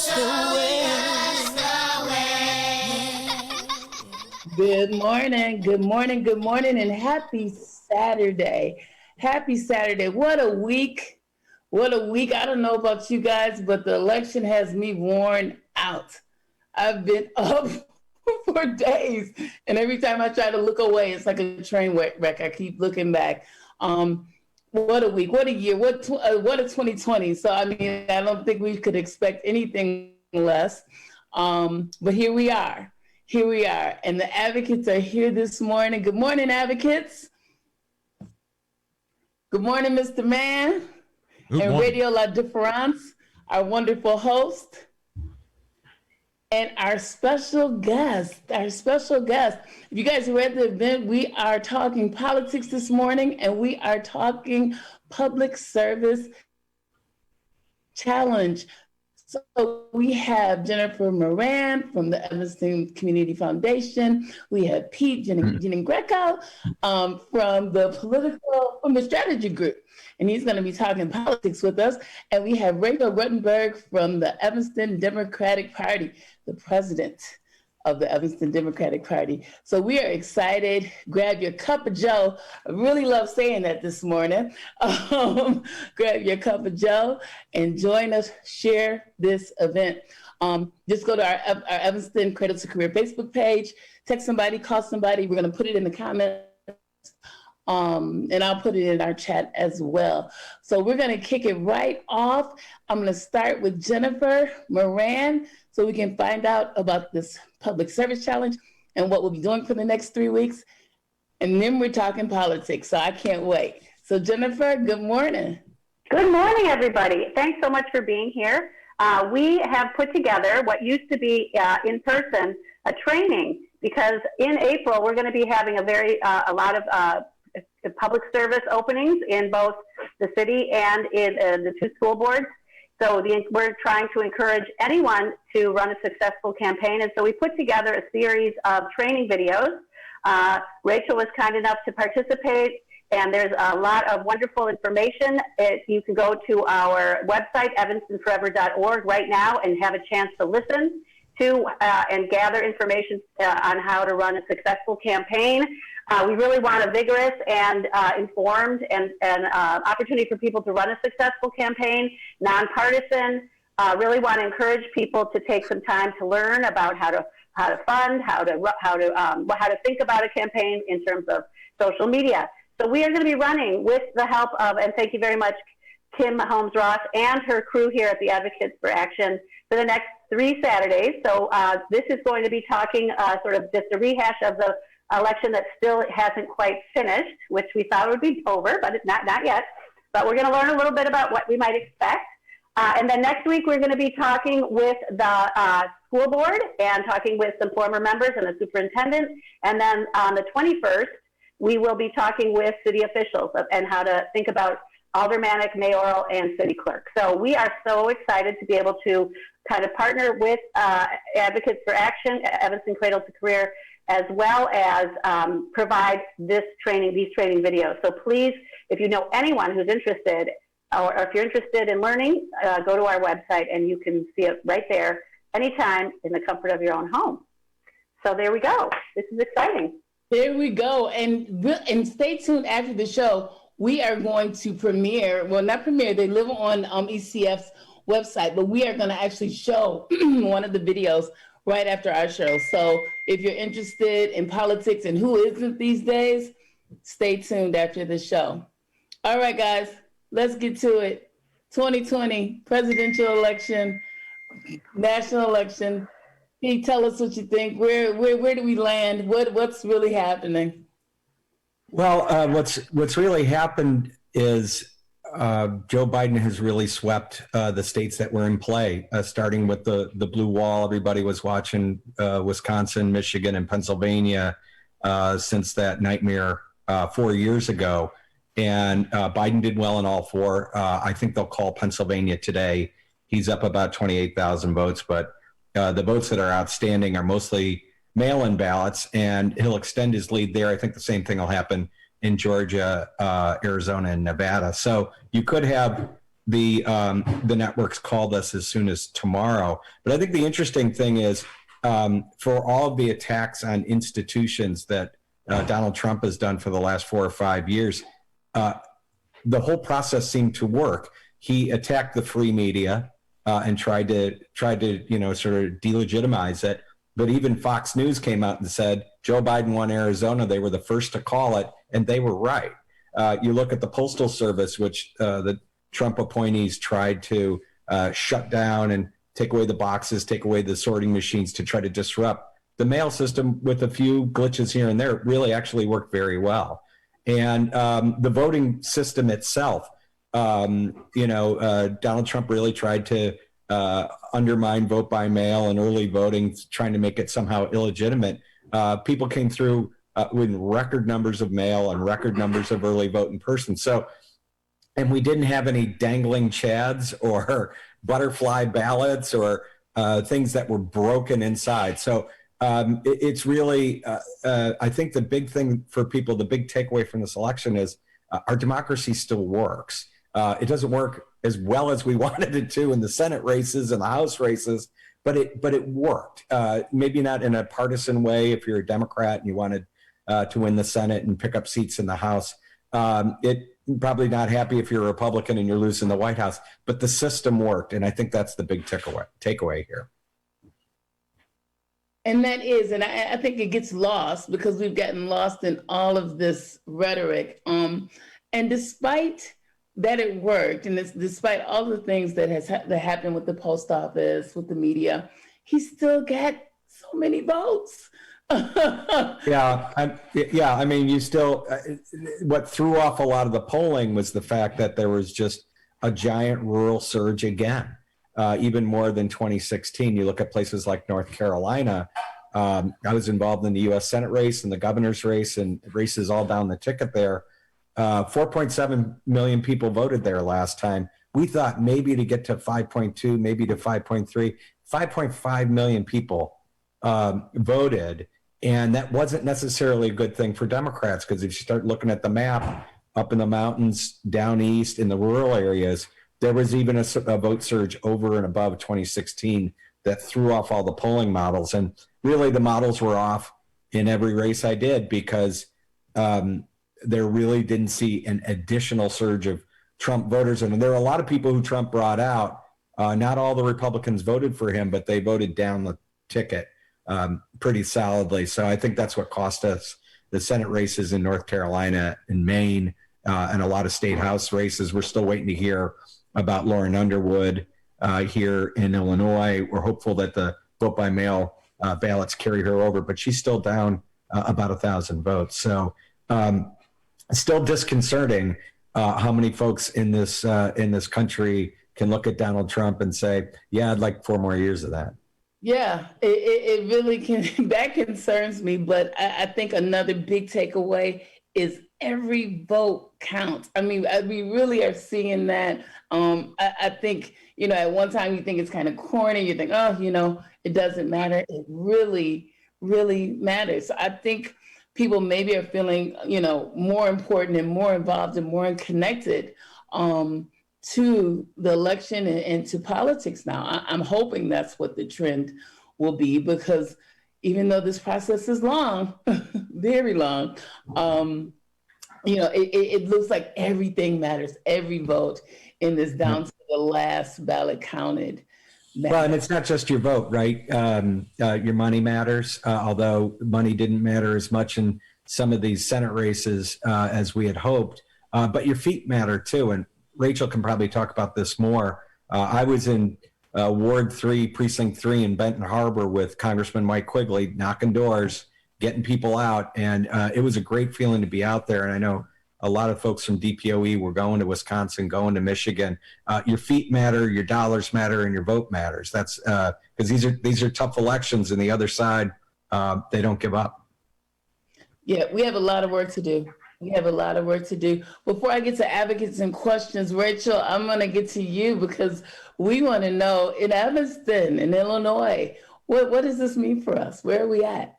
us the way. Good morning, good morning, good morning, and happy Saturday. Happy Saturday. What a week. What a week. I don't know about you guys, but the election has me worn out. I've been up for days, and every time I try to look away, it's like a train wreck. I keep looking back. What a week, what a year, what a 2020. So, I mean, I don't think we could expect anything less. But here we are. Here we are. And the advocates are here this morning. Good morning, advocates. Good morning, Mr. Mann. Good and morning. Radio La Difference, our wonderful host. And our special guest. If you guys read the event, we are talking politics this morning, and we are talking public service challenge. So we have Jennifer Moran from the Evanston Community Foundation. We have Pete Giangreco from the strategy group, and he's going to be talking politics with us. And we have Rachel Ruttenberg from the Evanston Democratic Party, the president of the Evanston Democratic Party. So we are excited. Grab your cup of joe. I really love saying that this morning. Grab your cup of joe and join us, share this event. Just go to our Evanston Cradle to Career Facebook page, text somebody, call somebody. We're going to put it in the comments. And I'll put it in our chat as well. So we're going to kick it right off. I'm going to start with Jennifer Moran so we can find out about this public service challenge and what we'll be doing for the next 3 weeks. And then we're talking politics, so I can't wait. So Jennifer, good morning. Good morning, everybody. Thanks so much for being here. We have put together what used to be in person, a training, because in April, we're going to be having a lot of public service openings in both the city and in the two school boards. So we're trying to encourage anyone to run a successful campaign. And so we put together a series of training videos. Rachel was kind enough to participate, and there's a lot of wonderful information. You can go to our website, evanstonforever.org, right now and have a chance to listen to and gather information on how to run a successful campaign. We really want a vigorous and informed and opportunity for people to run a successful campaign, nonpartisan. Really want to encourage people to take some time to learn about how to fund, how to think about a campaign in terms of social media. So we are going to be running with the help of, and thank you very much, Kim Holmes Ross and her crew here at the Advocates for Action for the next 3 Saturdays. So this is going to be talking sort of just a rehash of the election that still hasn't quite finished, which we thought would be over, but it's not yet. But we're going to learn a little bit about what we might expect. And then next week, we're going to be talking with the school board and talking with some former members and the superintendent. And then on the 21st, we will be talking with city officials and how to think about aldermanic, mayoral, and city clerk. So we are so excited to be able to kind of partner with Advocates for Action, Evanston Cradle to Career, as well as provide these training videos. So please, if you know anyone who's interested, or if you're interested in learning, go to our website and you can see it right there anytime in the comfort of your own home. So there we go. This is exciting. There we go. And stay tuned after the show. We are going to premiere, well, not premiere, they live on ECF's website, but we are going to actually show one of the videos right after our show. So if you're interested in politics, and who isn't these days, stay tuned after the show. All right, guys, let's get to it. 2020 presidential election, national election. Pete, tell us what you think. Where do we land? What's really happening? Well, what's really happened is Joe Biden has really swept the states that were in play, starting with the blue wall. Everybody was watching Wisconsin, Michigan, and Pennsylvania since that nightmare 4 years ago. And Biden did well in all 4. I think they'll call Pennsylvania today. He's up about 28,000 votes, but the votes that are outstanding are mostly mail-in ballots, and he'll extend his lead there. I think the same thing will happen in Georgia, Arizona, and Nevada. So you could have the networks called us as soon as tomorrow. But I think the interesting thing is, for all of the attacks on institutions that Donald Trump has done for the last 4 or 5 years, the whole process seemed to work. He attacked the free media and tried to sort of delegitimize it. But even Fox News came out and said Joe Biden won Arizona. They were the first to call it, and they were right. You look at the Postal Service, which the Trump appointees tried to shut down and take away the boxes, take away the sorting machines to try to disrupt. The mail system, with a few glitches here and there, really actually worked very well. And the voting system itself, Donald Trump really tried to undermine vote by mail and early voting, trying to make it somehow illegitimate. People came through with record numbers of mail and record numbers of early vote in person. So, and we didn't have any dangling chads or butterfly ballots or things that were broken inside. So it's really, I think the big thing for people, the big takeaway from this election is our democracy still works. It doesn't work as well as we wanted it to in the Senate races and the House races, but it worked. Maybe not in a partisan way if you're a Democrat and you wanted to win the Senate and pick up seats in the House. It probably not happy if you're a Republican and you're losing the White House, but the system worked. And I think that's the big takeaway here. And that is, and I think it gets lost because we've gotten lost in all of this rhetoric. And despite that it worked, and despite all the things that happened with the post office, with the media, he still got so many votes. I mean, you still, what threw off a lot of the polling was the fact that there was just a giant rural surge again. Even more than 2016. You look at places like North Carolina. I was involved in the U.S. Senate race and the governor's race and races all down the ticket there. 4.7 million people voted there last time. We thought maybe to get to 5.2, maybe to 5.3, 5.5 million people voted. And that wasn't necessarily a good thing for Democrats, because if you start looking at the map, up in the mountains, down east, in the rural areas, there was even a vote surge over and above 2016 that threw off all the polling models. And really the models were off in every race I did, because there really didn't see an additional surge of Trump voters. And there are a lot of people who Trump brought out. Not all the Republicans voted for him, but they voted down the ticket pretty solidly. So I think that's what cost us the Senate races in North Carolina and Maine and a lot of state house races. We're still waiting to hear about Lauren Underwood here in Illinois. We're hopeful that the vote by mail ballots carry her over, but she's still down about 1,000 votes. So still disconcerting how many folks in this country can look at Donald Trump and say, yeah, I'd like 4 more years of that. Yeah, it really can. That concerns me. But I think another big takeaway is every vote counts. I mean, we really are seeing that. I think, at one time you think it's kind of corny. You think, it doesn't matter. It really, really matters. So I think people maybe are feeling, more important and more involved and more connected to the election and to politics now. I'm hoping that's what the trend will be, because even though this process is long, very long, it looks like everything matters. Every vote in this down to the last ballot counted matters. Well, and it's not just your vote, right? Your money matters, although money didn't matter as much in some of these Senate races as we had hoped. But your feet matter too. And Rachel can probably talk about this more. I was in Ward 3, Precinct 3 in Benton Harbor with Congressman Mike Quigley, knocking doors, getting people out. And it was a great feeling to be out there. And I know a lot of folks from DPOE were going to Wisconsin, going to Michigan. Your feet matter, your dollars matter, and your vote matters. That's because these are tough elections, and the other side, they don't give up. Yeah, we have a lot of work to do. Before I get to advocates and questions, Rachel, I'm going to get to you, because we want to know, in Evanston, in Illinois, what does this mean for us? Where are we at?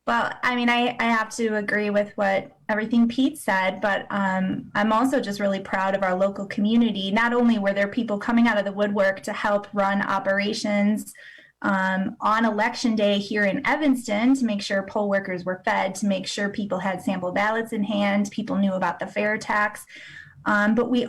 Well, I mean, I have to agree with what everything Pete said, but I'm also just really proud of our local community. Not only were there people coming out of the woodwork to help run operations on election day here in Evanston to make sure poll workers were fed, to make sure people had sample ballots in hand, people knew about the fair tax. But we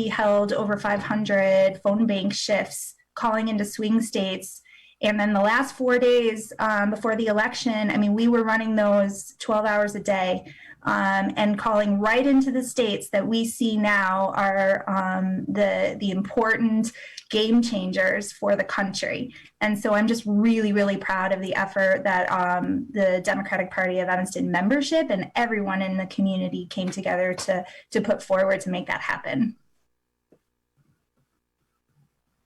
held over 500 phone bank shifts calling into swing states. And then the last 4 days before the election, I mean, we were running those 12 hours a day and calling right into the states that we see now are the important game changers for the country. And so I'm just really, really proud of the effort that the Democratic Party of Evanston membership and everyone in the community came together to put forward to make that happen.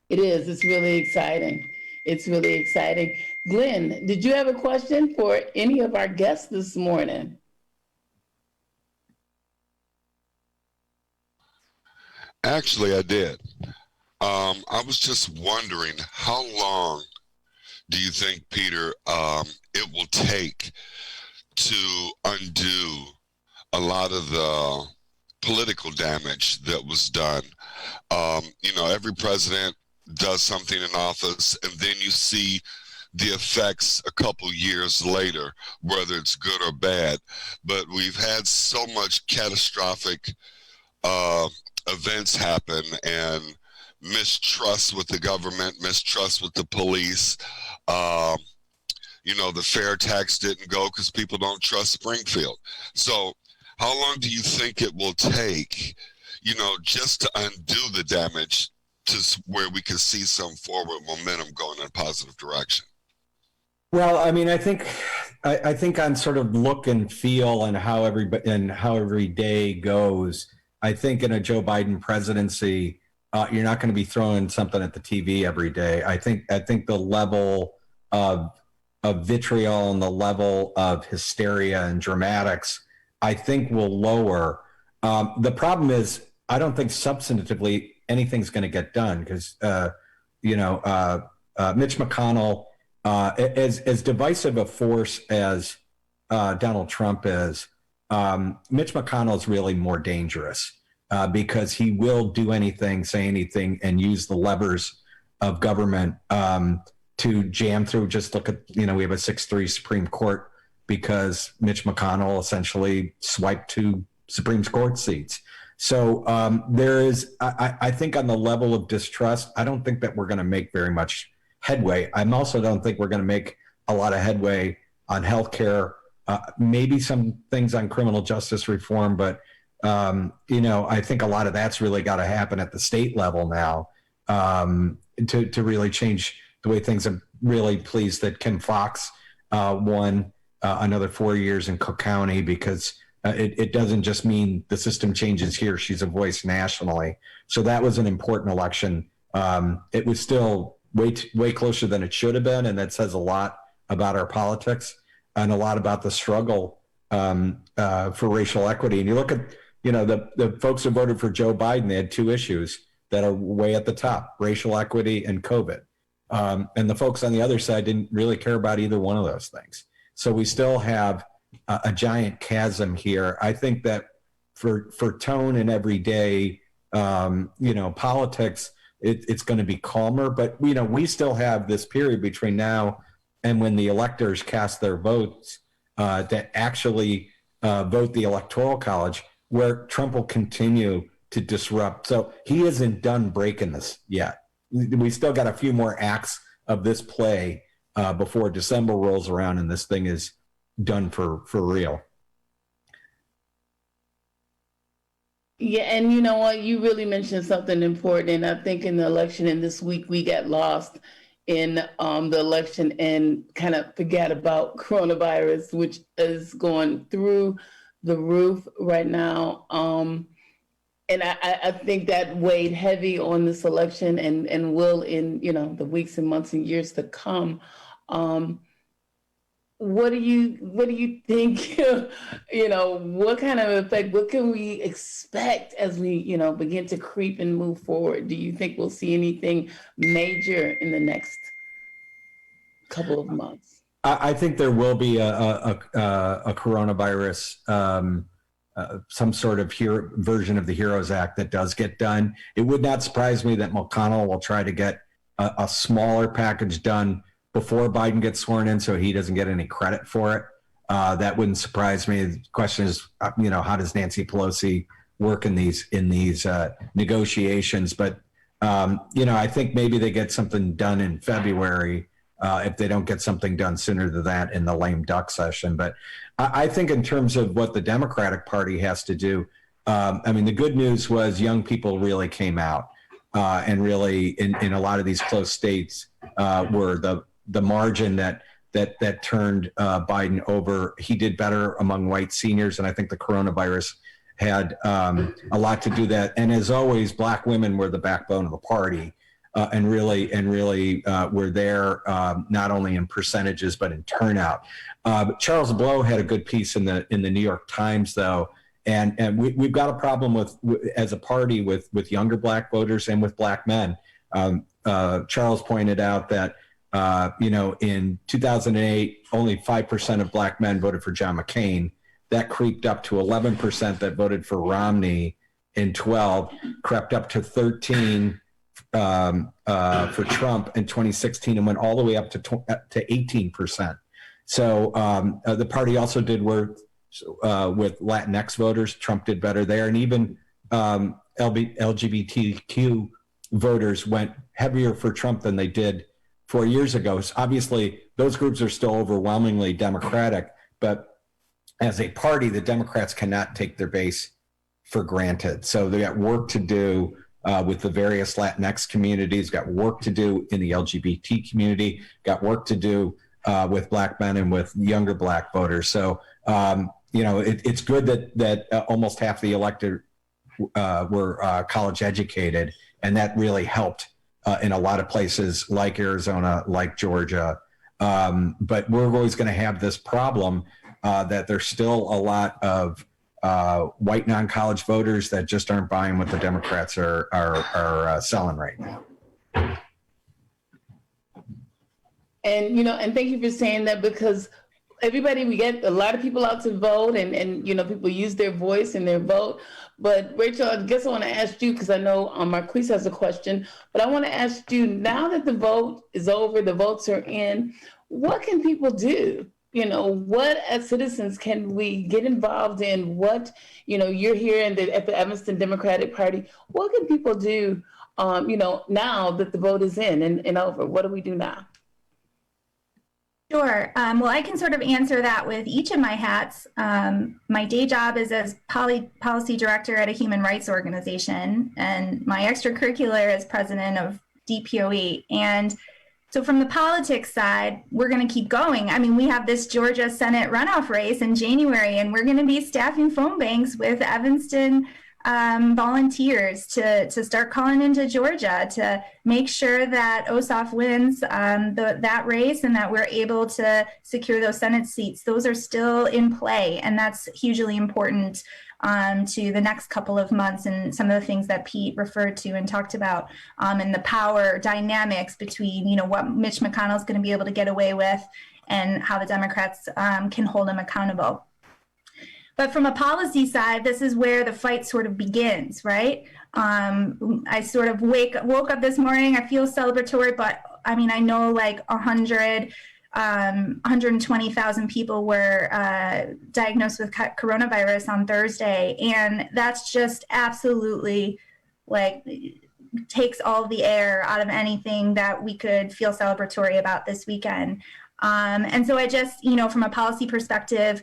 It is. It's really exciting. It's really exciting. Glenn, did you have a question for any of our guests this morning? Actually, I did. I was just wondering, how long do you think, Peter, it will take to undo a lot of the political damage that was done? Every president does something in office, and then you see the effects a couple years later, whether it's good or bad. But we've had so much catastrophic events happen, and mistrust with the government, mistrust with the police. The fair tax didn't go because people don't trust Springfield. So how long do you think it will take, just to undo the damage to where we can see some forward momentum going in a positive direction? Well, I mean, I think on sort of look and feel and how every day goes, I think in a Joe Biden presidency, you're not going to be throwing something at the TV every day. I think the level of vitriol and the level of hysteria and dramatics, I think will lower. The problem is, I don't think substantively anything's going to get done because, Mitch McConnell, as divisive a force as Donald Trump is, Mitch McConnell is really more dangerous because he will do anything, say anything, and use the levers of government to jam through. Just look at, we have a 6-3 Supreme Court because Mitch McConnell essentially swiped 2 Supreme Court seats. So there is, I think on the level of distrust, I don't think that we're going to make very much headway. I also don't think we're going to make a lot of headway on healthcare, maybe some things on criminal justice reform, but I think a lot of that's really got to happen at the state level now to really change the way things. I'm really pleased that Kim Foxx won another 4 years in Cook County because it doesn't just mean the system changes here. She's a voice nationally. So that was an important election. It was still way closer than it should have been, and that says a lot about our politics and a lot about the struggle for racial equity. And you look at, the folks who voted for Joe Biden, they had 2 issues that are way at the top: racial equity and COVID. And the folks on the other side didn't really care about either one of those things. So we still have a giant chasm here. I think that for tone and everyday, politics, it's going to be calmer. But, we still have this period between now and when the electors cast their votes that actually vote the Electoral College, where Trump will continue to disrupt. So he isn't done breaking this yet. We still got a few more acts of this play before December rolls around and this thing is done for real. Yeah, and you know what? You really mentioned something important. And I think in the election and this week, we got lost in the election and kind of forget about coronavirus, which is going through the roof right now. And I think that weighed heavy on this election and will in, the weeks and months and years to come. What do you think, what kind of effect, what can we expect as we, begin to creep and move forward? Do you think we'll see anything major in the next couple of months? I think there will be a coronavirus, some sort of version of the HEROES Act that does get done. It would not surprise me that McConnell will try to get a smaller package done before Biden gets sworn in, so he doesn't get any credit for it. That wouldn't surprise me. The question is, how does Nancy Pelosi work in these negotiations? But I think maybe they get something done in February if they don't get something done sooner than that in the lame duck session. But I think in terms of what the Democratic Party has to do, the good news was young people really came out and really in a lot of these close states were the margin that turned Biden over. He did better among white seniors, and I think the coronavirus had a lot to do that. And as always, Black women were the backbone of the party, and really were there not only in percentages but in turnout. Charles Blow had a good piece in the New York Times, though, and we've got a problem with as a party with younger Black voters and with Black men. Charles pointed out that in 2008, only 5% of Black men voted for John McCain. That creeped up to 11% that voted for Romney in 12, crept up to 13 for Trump in 2016, and went all the way up to 18%. So the party also did work with Latinx voters. Trump did better there, and even LGBTQ voters went heavier for Trump than they did 4 years ago. So obviously, those groups are still overwhelmingly Democratic, but as a party, the Democrats cannot take their base for granted. So they got work to do with the various Latinx communities, got work to do in the LGBT community, got work to do with Black men and with younger Black voters. So, it's good that almost half the elected were college educated, and that really helped in a lot of places like Arizona, like Georgia. But we're always going to have this problem that there's still a lot of white non-college voters that just aren't buying what the Democrats are selling right now. And thank you for saying that, because we get a lot of people out to vote, and people use their voice and their vote. But Rachel, I guess I want to ask you, because I know Marquise has a question, but I want to ask you, now that the vote is over, the votes are in, what can people do? What as citizens can we get involved in? What, you're here at the Evanston Democratic Party. What can people do, now that the vote is in and over? What do we do now? Sure. Well, I can sort of answer that with each of my hats. My day job is as policy director at a human rights organization, and my extracurricular is president of DPOE. And so from the politics side, we're going to keep going. We have this Georgia Senate runoff race in January, and we're going to be staffing phone banks with Evanston volunteers to start calling into Georgia to make sure that OSOF wins that race and that we're able to secure those Senate seats. Those are still in play, and that's hugely important to the next couple of months, and some of the things that Pete referred to and talked about, and the power dynamics between what Mitch McConnell is going to be able to get away with and how the Democrats can hold him accountable. But from a policy side, this is where the fight sort of begins, right? I sort of woke up this morning, I feel celebratory, but I know like 120,000 people were diagnosed with coronavirus on Thursday. And that's just absolutely takes all the air out of anything that we could feel celebratory about this weekend. And so I just, from a policy perspective,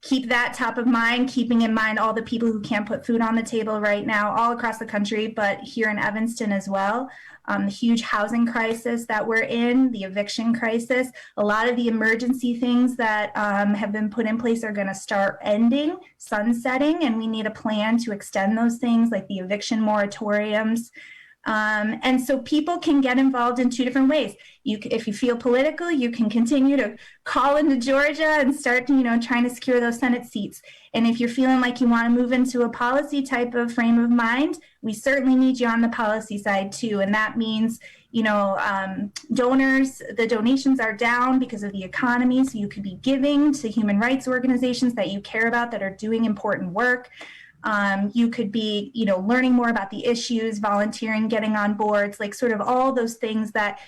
keep that top of mind, keeping in mind all the people who can't put food on the table right now all across the country, but here in Evanston as well. The huge housing crisis that we're in, the eviction crisis, a lot of the emergency things that have been put in place are going to start ending, sunsetting, and we need a plan to extend those things like the eviction moratoriums. And so people can get involved in two different ways. If you feel political, you can continue to call into Georgia and start, trying to secure those Senate seats. And if you're feeling like you want to move into a policy type of frame of mind, we certainly need you on the policy side too. And that means, donors, the donations are down because of the economy. So you could be giving to human rights organizations that you care about that are doing important work. You could be, learning more about the issues, volunteering, getting on boards, like sort of all those things that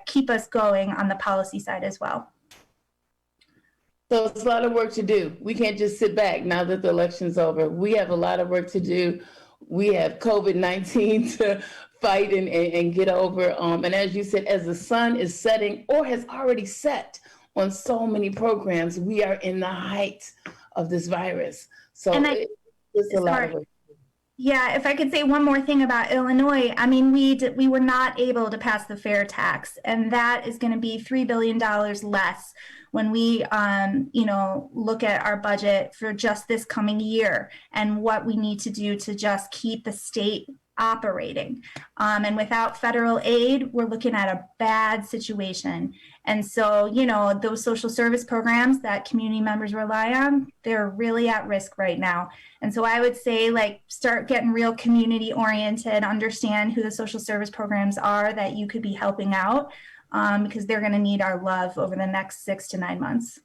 keep us going on the policy side as well. So it's a lot of work to do. We can't just sit back now that the election's over. We have a lot of work to do. We have COVID-19 to fight and get over. And as you said, as the sun is setting or has already set on so many programs, we are in the height of this virus. So it's a lot of work. Yeah, if I could say one more thing about Illinois, I mean, we were not able to pass the fair tax, and that is going to be $3 billion less when we, look at our budget for just this coming year and what we need to do to just keep the state operating. And without federal aid, we're looking at a bad situation. And so, those social service programs that community members rely on, they're really at risk right now. And so I would say, start getting real community oriented, understand who the social service programs are that you could be helping out, because they're going to need our love over the next 6 to 9 months.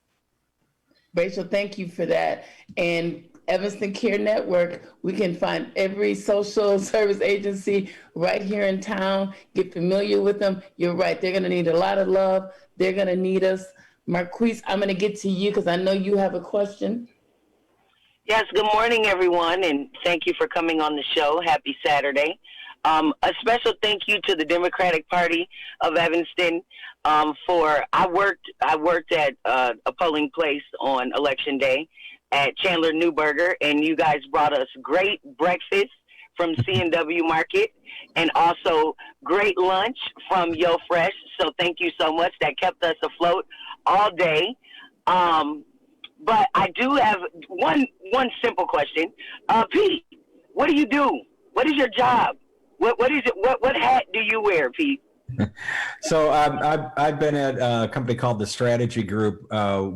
Rachel, thank you for that. And Evanston Care Network, we can find every social service agency right here in town. Get familiar with them. You're right. They're going to need a lot of love. They're going to need us. Marquise, I'm going to get to you because I know you have a question. Yes, good morning, everyone, and thank you for coming on the show. Happy Saturday. A special thank you to the Democratic Party of Evanston I worked at a polling place on Election Day at Chandler Newberger, and you guys brought us great breakfast from C&W Market and also great lunch from Yo Fresh. So thank you so much. That kept us afloat all day. But I do have one simple question. Pete, what do you do? What is your job? What is it? What hat do you wear, Pete? So I've been at a company called the Strategy Group.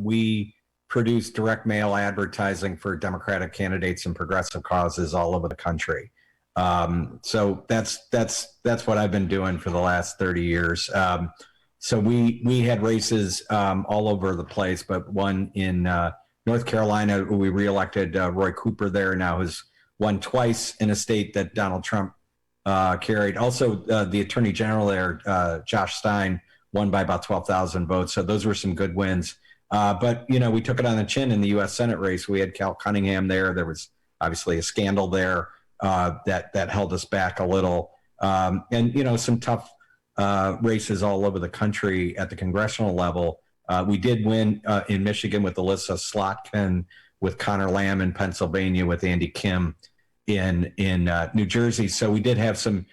We produce direct mail advertising for Democratic candidates and progressive causes all over the country. So that's what I've been doing for the last 30 years. So we had races all over the place, but one in North Carolina, we reelected Roy Cooper there, now has won twice in a state that Donald Trump carried. Also, the Attorney General there, Josh Stein, won by about 12,000 votes. So those were some good wins. But, we took it on the chin in the U.S. Senate race. We had Cal Cunningham there. There was obviously a scandal there that held us back a little. And, some tough races all over the country at the congressional level. We did win in Michigan with Alyssa Slotkin, with Connor Lamb in Pennsylvania, with Andy Kim in New Jersey. So we did have some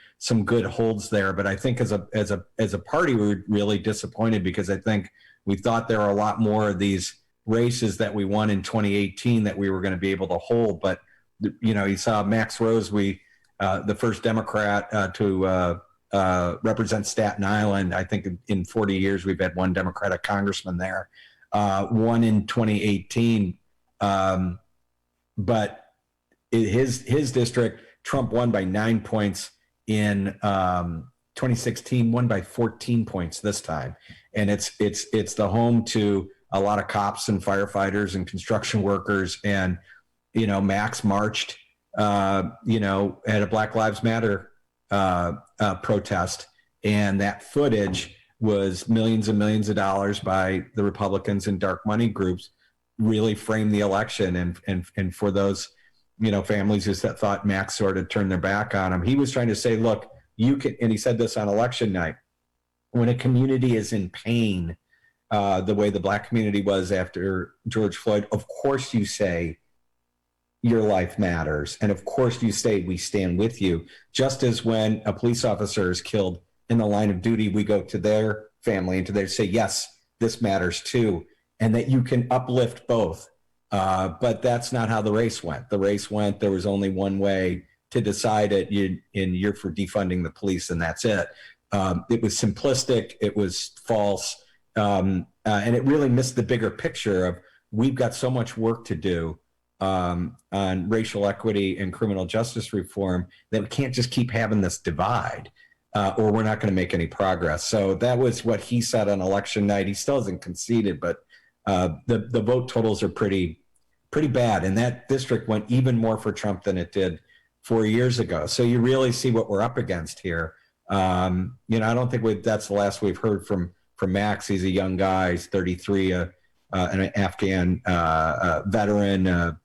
good holds there. But I think as a party, we were really disappointed because I think we thought there were a lot more of these races that we won in 2018 that we were going to be able to hold. But, you saw Max Rose, the first Democrat to represent Staten Island. I think in 40 years, we've had one Democratic congressman there, won in 2018. But his district, Trump won by 9 points in 2016, won by 14 points this time. And it's the home to a lot of cops and firefighters and construction workers. And, Max marched, at a Black Lives Matter protest. And that footage was millions and millions of dollars by the Republicans and dark money groups really framed the election. And for those, families who thought Max sort of turned their back on him, he was trying to say, look, you can, and he said this on election night, when a community is in pain, the way the Black community was after George Floyd, of course you say your life matters. And of course you say we stand with you. Just as when a police officer is killed in the line of duty, we go to their family and to their say, yes, this matters too. And that you can uplift both. But that's not how the race went. The race went, there was only one way to decide it, and you're for defunding the police, and that's it. It was simplistic, it was false, and it really missed the bigger picture of we've got so much work to do on racial equity and criminal justice reform, that we can't just keep having this divide, or we're not going to make any progress. So that was what he said on election night. He still hasn't conceded, but the vote totals are pretty bad. And that district went even more for Trump than it did 4 years ago. So you really see what we're up against here. I don't think that's the last we've heard from Max. He's a young guy. He's 33, an Afghan veteran,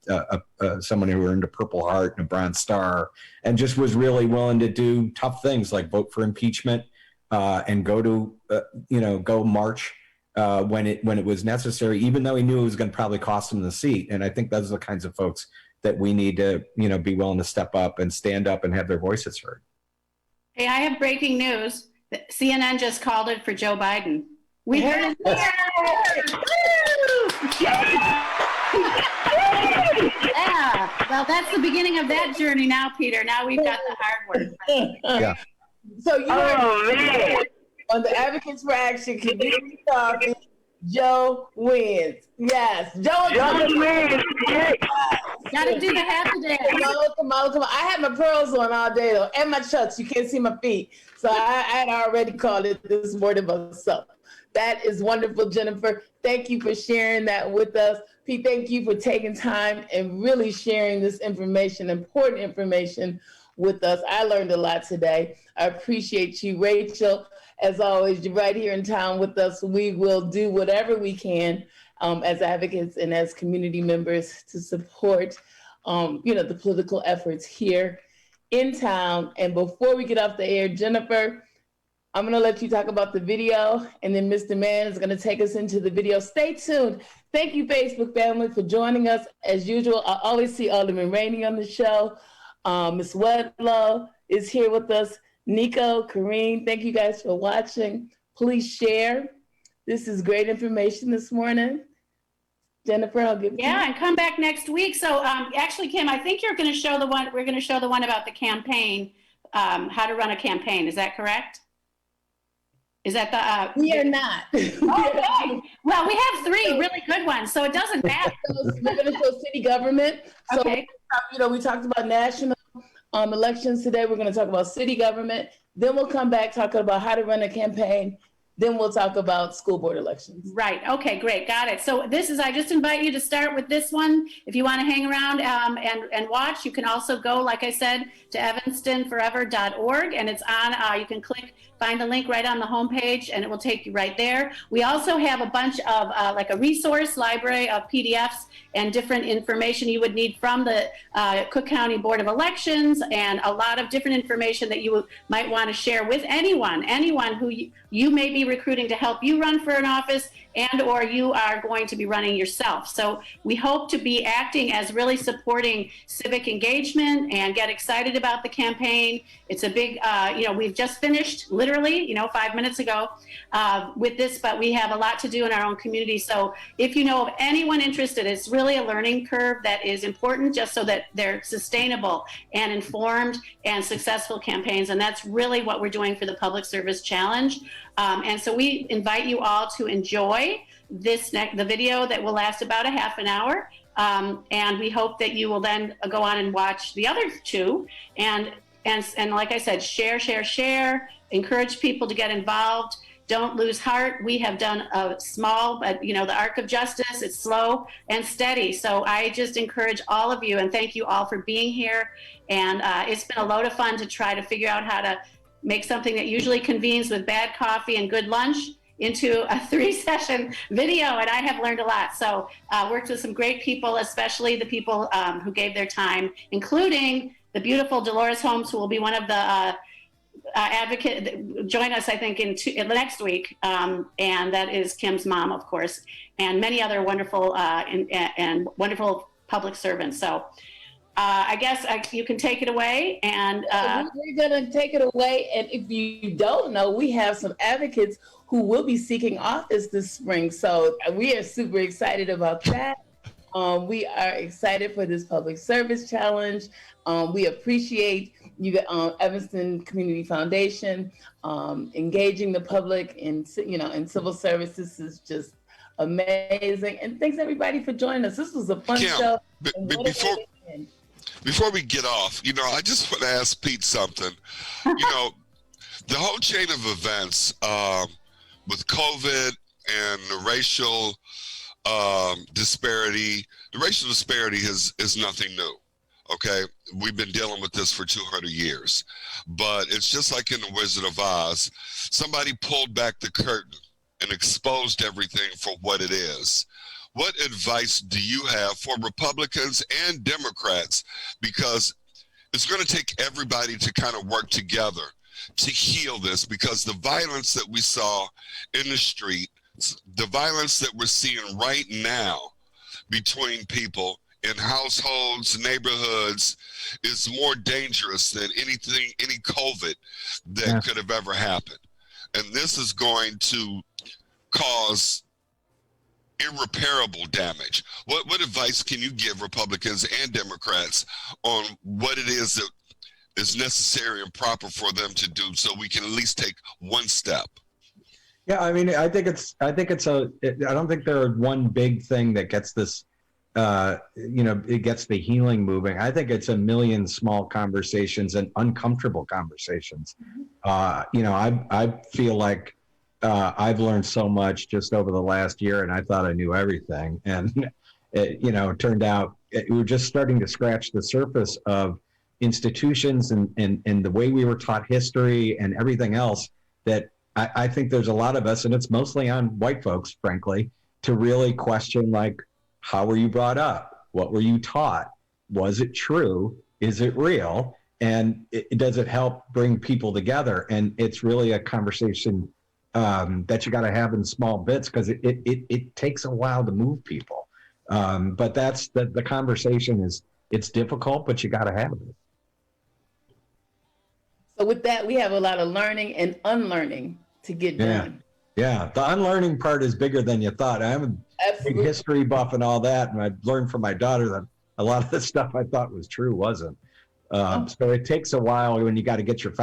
someone who earned a Purple Heart and a Bronze Star, and just was really willing to do tough things like vote for impeachment and go march when it was necessary, even though he knew it was going to probably cost him the seat. And I think those are the kinds of folks that we need to, be willing to step up and stand up and have their voices heard. Hey, I have breaking news. CNN just called it for Joe Biden. We heard it. Yeah, well, that's the beginning of that journey now, Peter. Now we've got the hard work. Yeah. So you heard on the Advocates for Action Community Coffee, Joe wins. Yes, Joe wins. Gotta do the half a day. Come on. I had my pearls on all day though, and my chucks. You can't see my feet, so I had already called it this morning myself. That is wonderful, Jennifer. Thank you for sharing that with us. Pete, thank you for taking time and really sharing this information, important information with us. I learned a lot today. I appreciate you, Rachel. As always, you're right here in town with us. We will do whatever we can as advocates and as community members to support, the political efforts here in town. And before we get off the air, Jennifer, I'm going to let you talk about the video, and then Mr. Mann is going to take us into the video. Stay tuned. Thank you, Facebook family, for joining us. As usual, I always see Alderman Rainey on the show. Ms. Wedlow is here with us. Nico, Karine, thank you guys for watching. Please share. This is great information this morning. Jennifer, I'll give it to you. Yeah, and come back next week. So actually, Kim, I think you're going to show the one, we're going to show the one about the campaign, how to run a campaign. Is that correct? Is that the? We are not. Okay. Well, we have 3 really good ones, so it doesn't matter. We're going to show city government. So, Okay. We talked about national elections today. We're going to talk about city government. Then we'll come back talking about how to run a campaign. Then we'll talk about school board elections. Right. Okay, great. Got it. So I just invite you to start with this one. If you want to hang around and watch, you can also go, like I said, to evanstonforever.org, and it's on, you can find the link right on the homepage, and it will take you right there. We also have a bunch of, like a resource library of PDFs and different information you would need from the Cook County Board of Elections, and a lot of different information that you might want to share with anyone who you may be recruiting to help you run for an office, and or you are going to be running yourself. So we hope to be acting as really supporting civic engagement and get excited about the campaign. It's a big, we've just finished literally, 5 minutes ago with this, but we have a lot to do in our own community. So if you know of anyone interested, it's really a learning curve that is important just so that they're sustainable and informed and successful campaigns. And that's really what we're doing for the Public Service Challenge. And so we invite you all to enjoy the video that will last about a half an hour. And we hope that you will then go on and watch the other 2. And like I said, share, encourage people to get involved. Don't lose heart. We have done a small, but the arc of justice, it's slow and steady. So I just encourage all of you, and thank you all for being here. And it's been a load of fun to try to figure out how to make something that usually convenes with bad coffee and good lunch into a 3-session video, and I have learned a lot. So worked with some great people, especially the people who gave their time, including the beautiful Delores Holmes, who will be one of the advocate, join us, I think, in the next week, and that is Kim's mom, of course, and many other wonderful and wonderful public servants. So I guess you can take it away. And we're going to take it away. And if you don't know, we have some advocates who will be seeking office this spring. So we are super excited about that. We are excited for this public service challenge. We appreciate you, Evanston Community Foundation, engaging the public in civil service. This is just amazing. And thanks everybody for joining us. This was a fun Kim, show. Before we get off, I just want to ask Pete something. The whole chain of events with COVID and the racial disparity. The racial disparity is nothing new. Okay, we've been dealing with this for 200 years, but it's just like in the Wizard of Oz. Somebody pulled back the curtain and exposed everything for what it is. What advice do you have for Republicans and Democrats? Because it's going to take everybody to kind of work together to heal this, because the violence that we saw in the street, the violence that we're seeing right now between people in households, neighborhoods, is more dangerous than any COVID that could have ever happened. And this is going to cause irreparable damage. What advice can you give Republicans and Democrats on what it is that is necessary and proper for them to do, so we can at least take one step? Yeah, I mean, I don't think there's one big thing that gets this, it gets the healing moving. I think it's a million small conversations and uncomfortable conversations. I feel like I've learned so much just over the last year, and I thought I knew everything. And, it turned out we were just starting to scratch the surface of institutions and the way we were taught history and everything else, that I think there's a lot of us, and it's mostly on white folks, frankly, to really question, like, how were you brought up? What were you taught? Was it true? Is it real? And does it help bring people together? And it's really a conversation that you got to have in small bits, because it takes a while to move people. But that's the conversation it's difficult, but you got to have it. So with that, we have a lot of learning and unlearning to get done. Yeah, the unlearning part is bigger than you thought. I'm a big history buff and all that, and I learned from my daughter that a lot of the stuff I thought was true wasn't. So it takes a while when you got to get your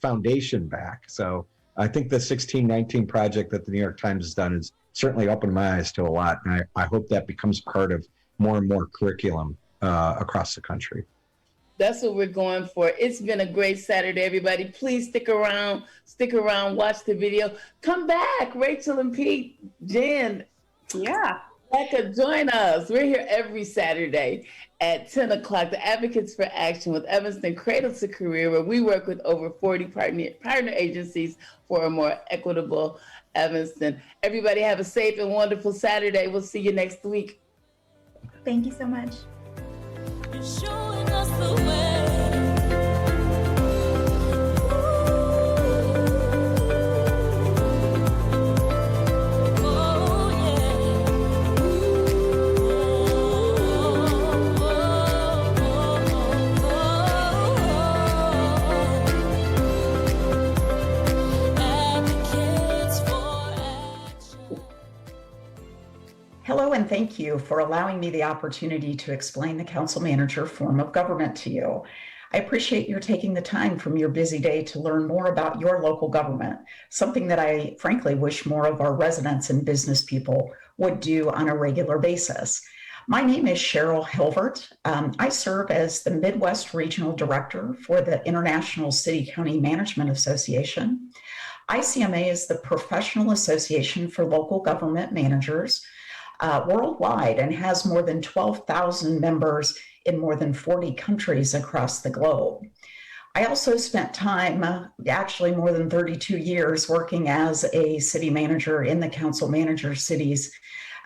foundation back. So I think the 1619 project that the New York Times has done has certainly opened my eyes to a lot, and I hope that becomes part of more and more curriculum across the country. That's what we're going for. It's been a great Saturday, everybody. Please stick around, watch the video. Come back, Rachel and Pete, Jen. Yeah. Becca, join us. We're here every Saturday at 10 o'clock, the Advocates for Action with Evanston Cradle to Career, where we work with over 40 partner agencies for a more equitable Evanston. Everybody have a safe and wonderful Saturday. We'll see you next week. Thank you so much. You're showing us the way. Hello, and thank you for allowing me the opportunity to explain the council manager form of government to you. I appreciate your taking the time from your busy day to learn more about your local government, something that I frankly wish more of our residents and business people would do on a regular basis. My name is Cheryl Hilvert. I serve as the Midwest Regional Director for the International City County Management Association. ICMA is the professional association for local government managers worldwide, and has more than 12,000 members in more than 40 countries across the globe. I also spent time, actually more than 32 years, working as a city manager in the council manager cities.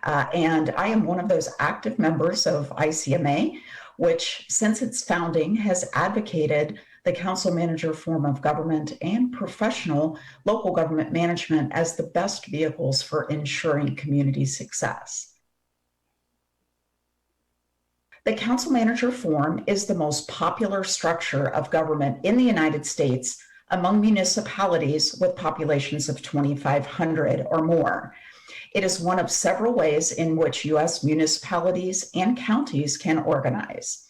And I am one of those active members of ICMA, which since its founding has advocated the council manager form of government and professional local government management as the best vehicles for ensuring community success. The council manager form is the most popular structure of government in the United States among municipalities with populations of 2,500 or more. It is one of several ways in which U.S. municipalities and counties can organize.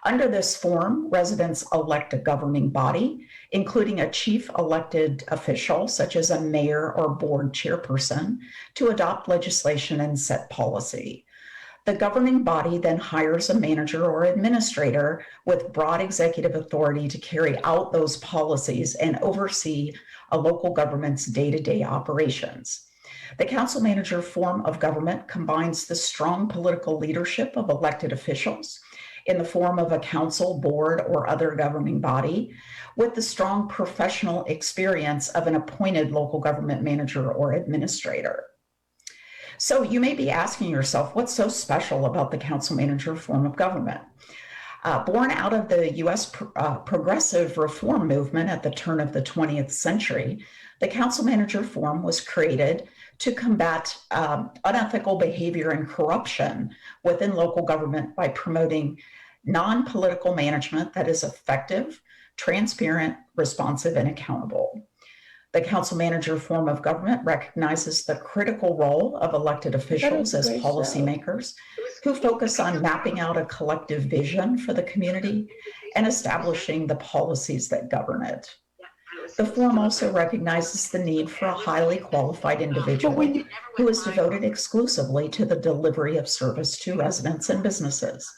Under this form, residents elect a governing body, including a chief elected official, such as a mayor or board chairperson, to adopt legislation and set policy. The governing body then hires a manager or administrator with broad executive authority to carry out those policies and oversee a local government's day-to-day operations. The council manager form of government combines the strong political leadership of elected officials in the form of a council, board, or other governing body with the strong professional experience of an appointed local government manager or administrator. So you may be asking yourself, what's so special about the council manager form of government? Born out of the U.S. Progressive reform movement at the turn of the 20th century, the council manager form was created to combat unethical behavior and corruption within local government by promoting non-political management that is effective, transparent, responsive, and accountable. The council manager form of government recognizes the critical role of elected officials as policymakers who focus on mapping out a collective vision for the community and establishing the policies that govern it. The form also recognizes the need for a highly qualified individual who is devoted exclusively to the delivery of service to residents and businesses.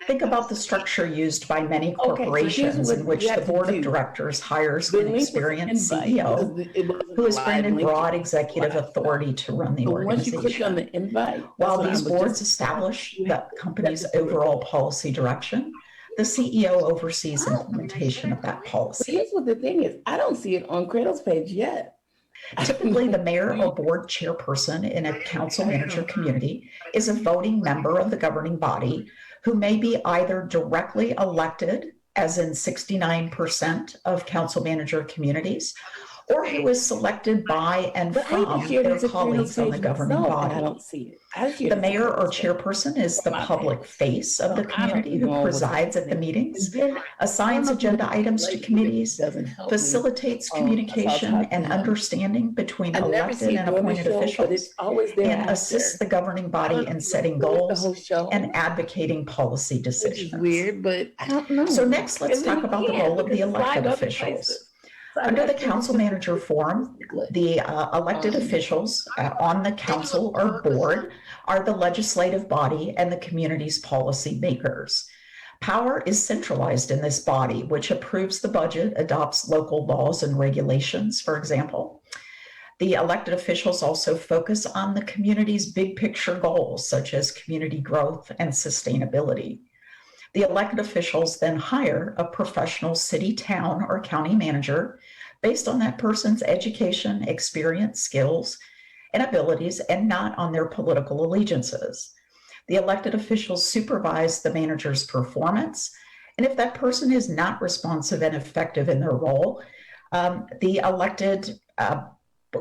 Think about the structure used by many corporations in which the board of directors hires an experienced CEO who is granted broad executive authority to run the organization. While these boards establish the company's overall policy direction, the CEO oversees implementation of that policy. Here's what the thing is, I don't see it on Cradle's page yet. Typically, the mayor or board chairperson in a council manager community is a voting member of the governing body who may be either directly elected, as in 69% of council manager communities, or who is selected by and from their colleagues on the governing body. I don't see it. The mayor or chairperson is the public face of the community who presides at the meetings, assigns agenda items to committees, facilitates communication and understanding between elected and appointed officials, and assists the governing body in setting goals and advocating policy decisions. Weird, but I don't know. So next, let's talk about the role of the elected officials. Under the council manager form, the elected officials on the council or board are the legislative body and the community's policy makers. Power is centralized in this body, which approves the budget, adopts local laws and regulations, for example. The elected officials also focus on the community's big picture goals, such as community growth and sustainability. The elected officials then hire a professional city, town, or county manager based on that person's education, experience, skills, and abilities, and not on their political allegiances. The elected officials supervise the manager's performance, and if that person is not responsive and effective in their role, the elected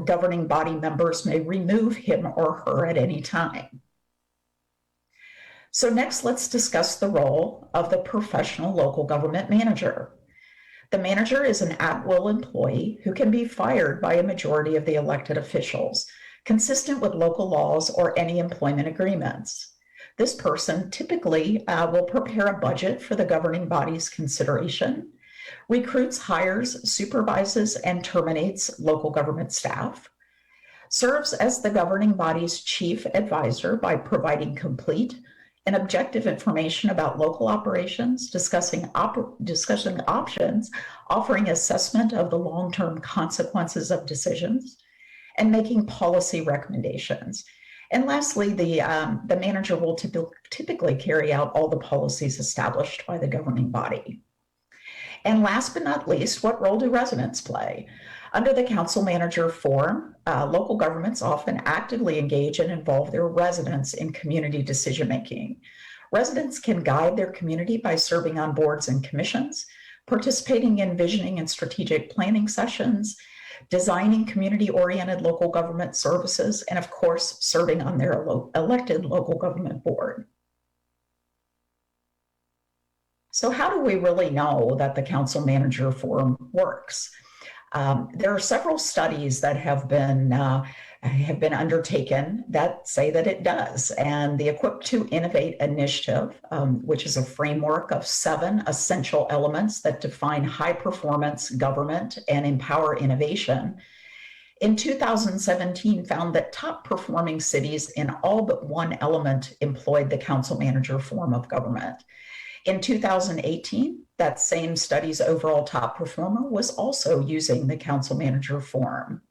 governing body members may remove him or her at any time. So next, let's discuss the role of the professional local government manager. The manager is an at-will employee who can be fired by a majority of the elected officials, consistent with local laws or any employment agreements. This person typically will prepare a budget for the governing body's consideration, recruits, hires, supervises, and terminates local government staff, serves as the governing body's chief advisor by providing complete and objective information about local operations, discussing options, offering assessment of the long-term consequences of decisions, and making policy recommendations. And lastly, the manager will typically carry out all the policies established by the governing body. And last but not least, what role do residents play? Under the council manager form, local governments often actively engage and involve their residents in community decision-making. Residents can guide their community by serving on boards and commissions, participating in visioning and strategic planning sessions, designing community-oriented local government services, and of course, serving on their elected local government board. So how do we really know that the council manager form works? There are several studies that have been have been undertaken that say that it does. And the Equip to Innovate initiative, which is a framework of 7 essential elements that define high performance government and empower innovation, in 2017 found that top performing cities in all but one element employed the council manager form of government. In 2018, that same study's overall top performer was also using the council manager form.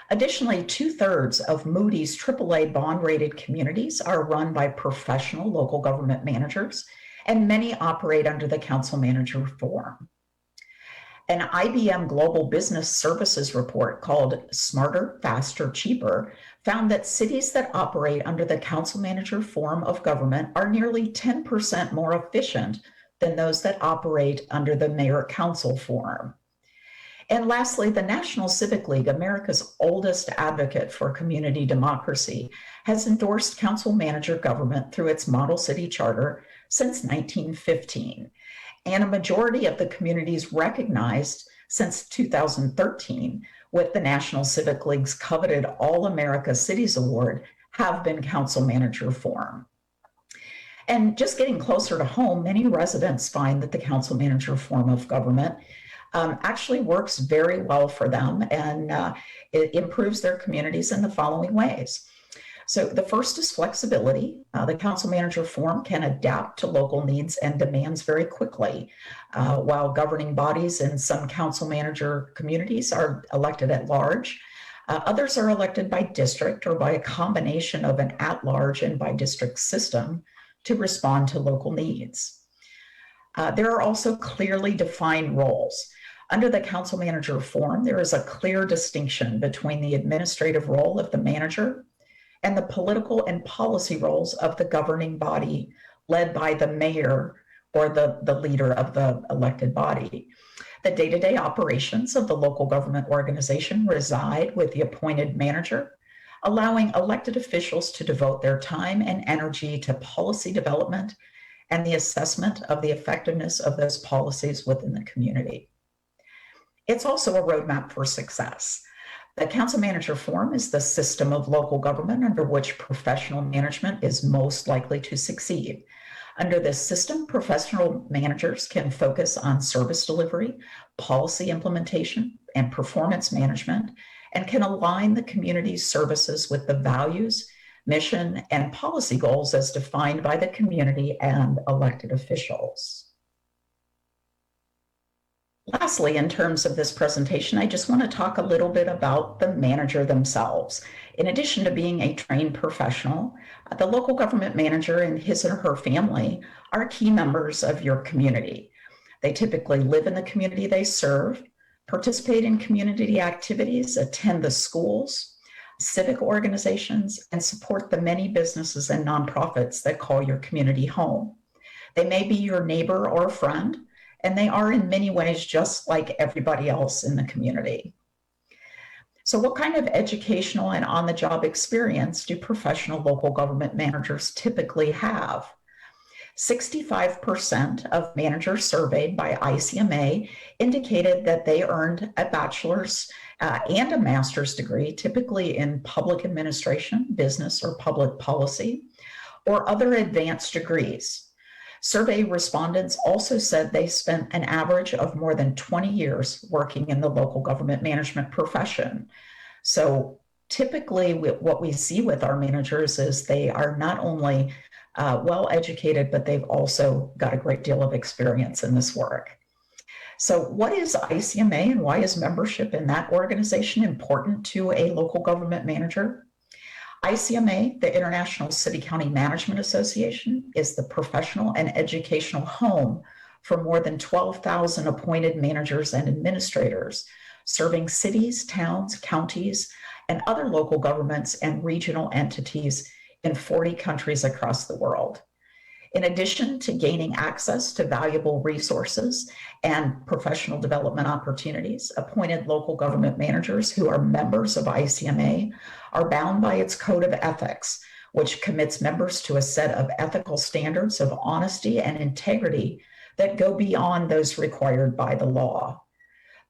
Additionally, 2/3 of Moody's AAA bond-rated communities are run by professional local government managers, and many operate under the council manager form. An IBM Global Business Services report called Smarter, Faster, Cheaper found that cities that operate under the council manager form of government are nearly 10% more efficient than those that operate under the mayor-council form. And lastly, the National Civic League, America's oldest advocate for community democracy, has endorsed council manager government through its Model City Charter since 1915. And a majority of the communities recognized since 2013 with the National Civic League's coveted All America Cities Award have been council manager form. And just getting closer to home, many residents find that the council manager form of government actually works very well for them, and it improves their communities in the following ways. So the first is flexibility. The council manager form can adapt to local needs and demands very quickly. While governing bodies in some council manager communities are elected at large, others are elected by district or by a combination of an at-large and by district system to respond to local needs. There are also clearly defined roles. Under the council manager form, there is a clear distinction between the administrative role of the manager and the political and policy roles of the governing body led by the mayor or the leader of the elected body. The day-to-day operations of the local government organization reside with the appointed manager, allowing elected officials to devote their time and energy to policy development and the assessment of the effectiveness of those policies within the community. It's also a roadmap for success. The council manager form is the system of local government under which professional management is most likely to succeed. Under this system, professional managers can focus on service delivery, policy implementation, and performance management, and can align the community's services with the values, mission, and policy goals as defined by the community and elected officials. Lastly, in terms of this presentation, I just want to talk a little bit about the manager themselves. In addition to being a trained professional, the local government manager and his or her family are key members of your community. They typically live in the community they serve, participate in community activities, attend the schools, civic organizations, and support the many businesses and nonprofits that call your community home. They may be your neighbor or friend, and they are in many ways just like everybody else in the community. So what kind of educational and on-the-job experience do professional local government managers typically have? 65% of managers surveyed by ICMA indicated that they earned a bachelor's and a master's degree, typically in public administration, business, or public policy, or other advanced degrees. Survey respondents also said they spent an average of more than 20 years working in the local government management profession. So typically what we see with our managers is they are not only well educated, but they've also got a great deal of experience in this work. So what is ICMA and why is membership in that organization important to a local government manager? ICMA, the International City County Management Association, is the professional and educational home for more than 12,000 appointed managers and administrators, serving cities, towns, counties, and other local governments and regional entities in 40 countries across the world. In addition to gaining access to valuable resources and professional development opportunities, appointed local government managers who are members of ICMA are bound by its code of ethics, which commits members to a set of ethical standards of honesty and integrity that go beyond those required by the law.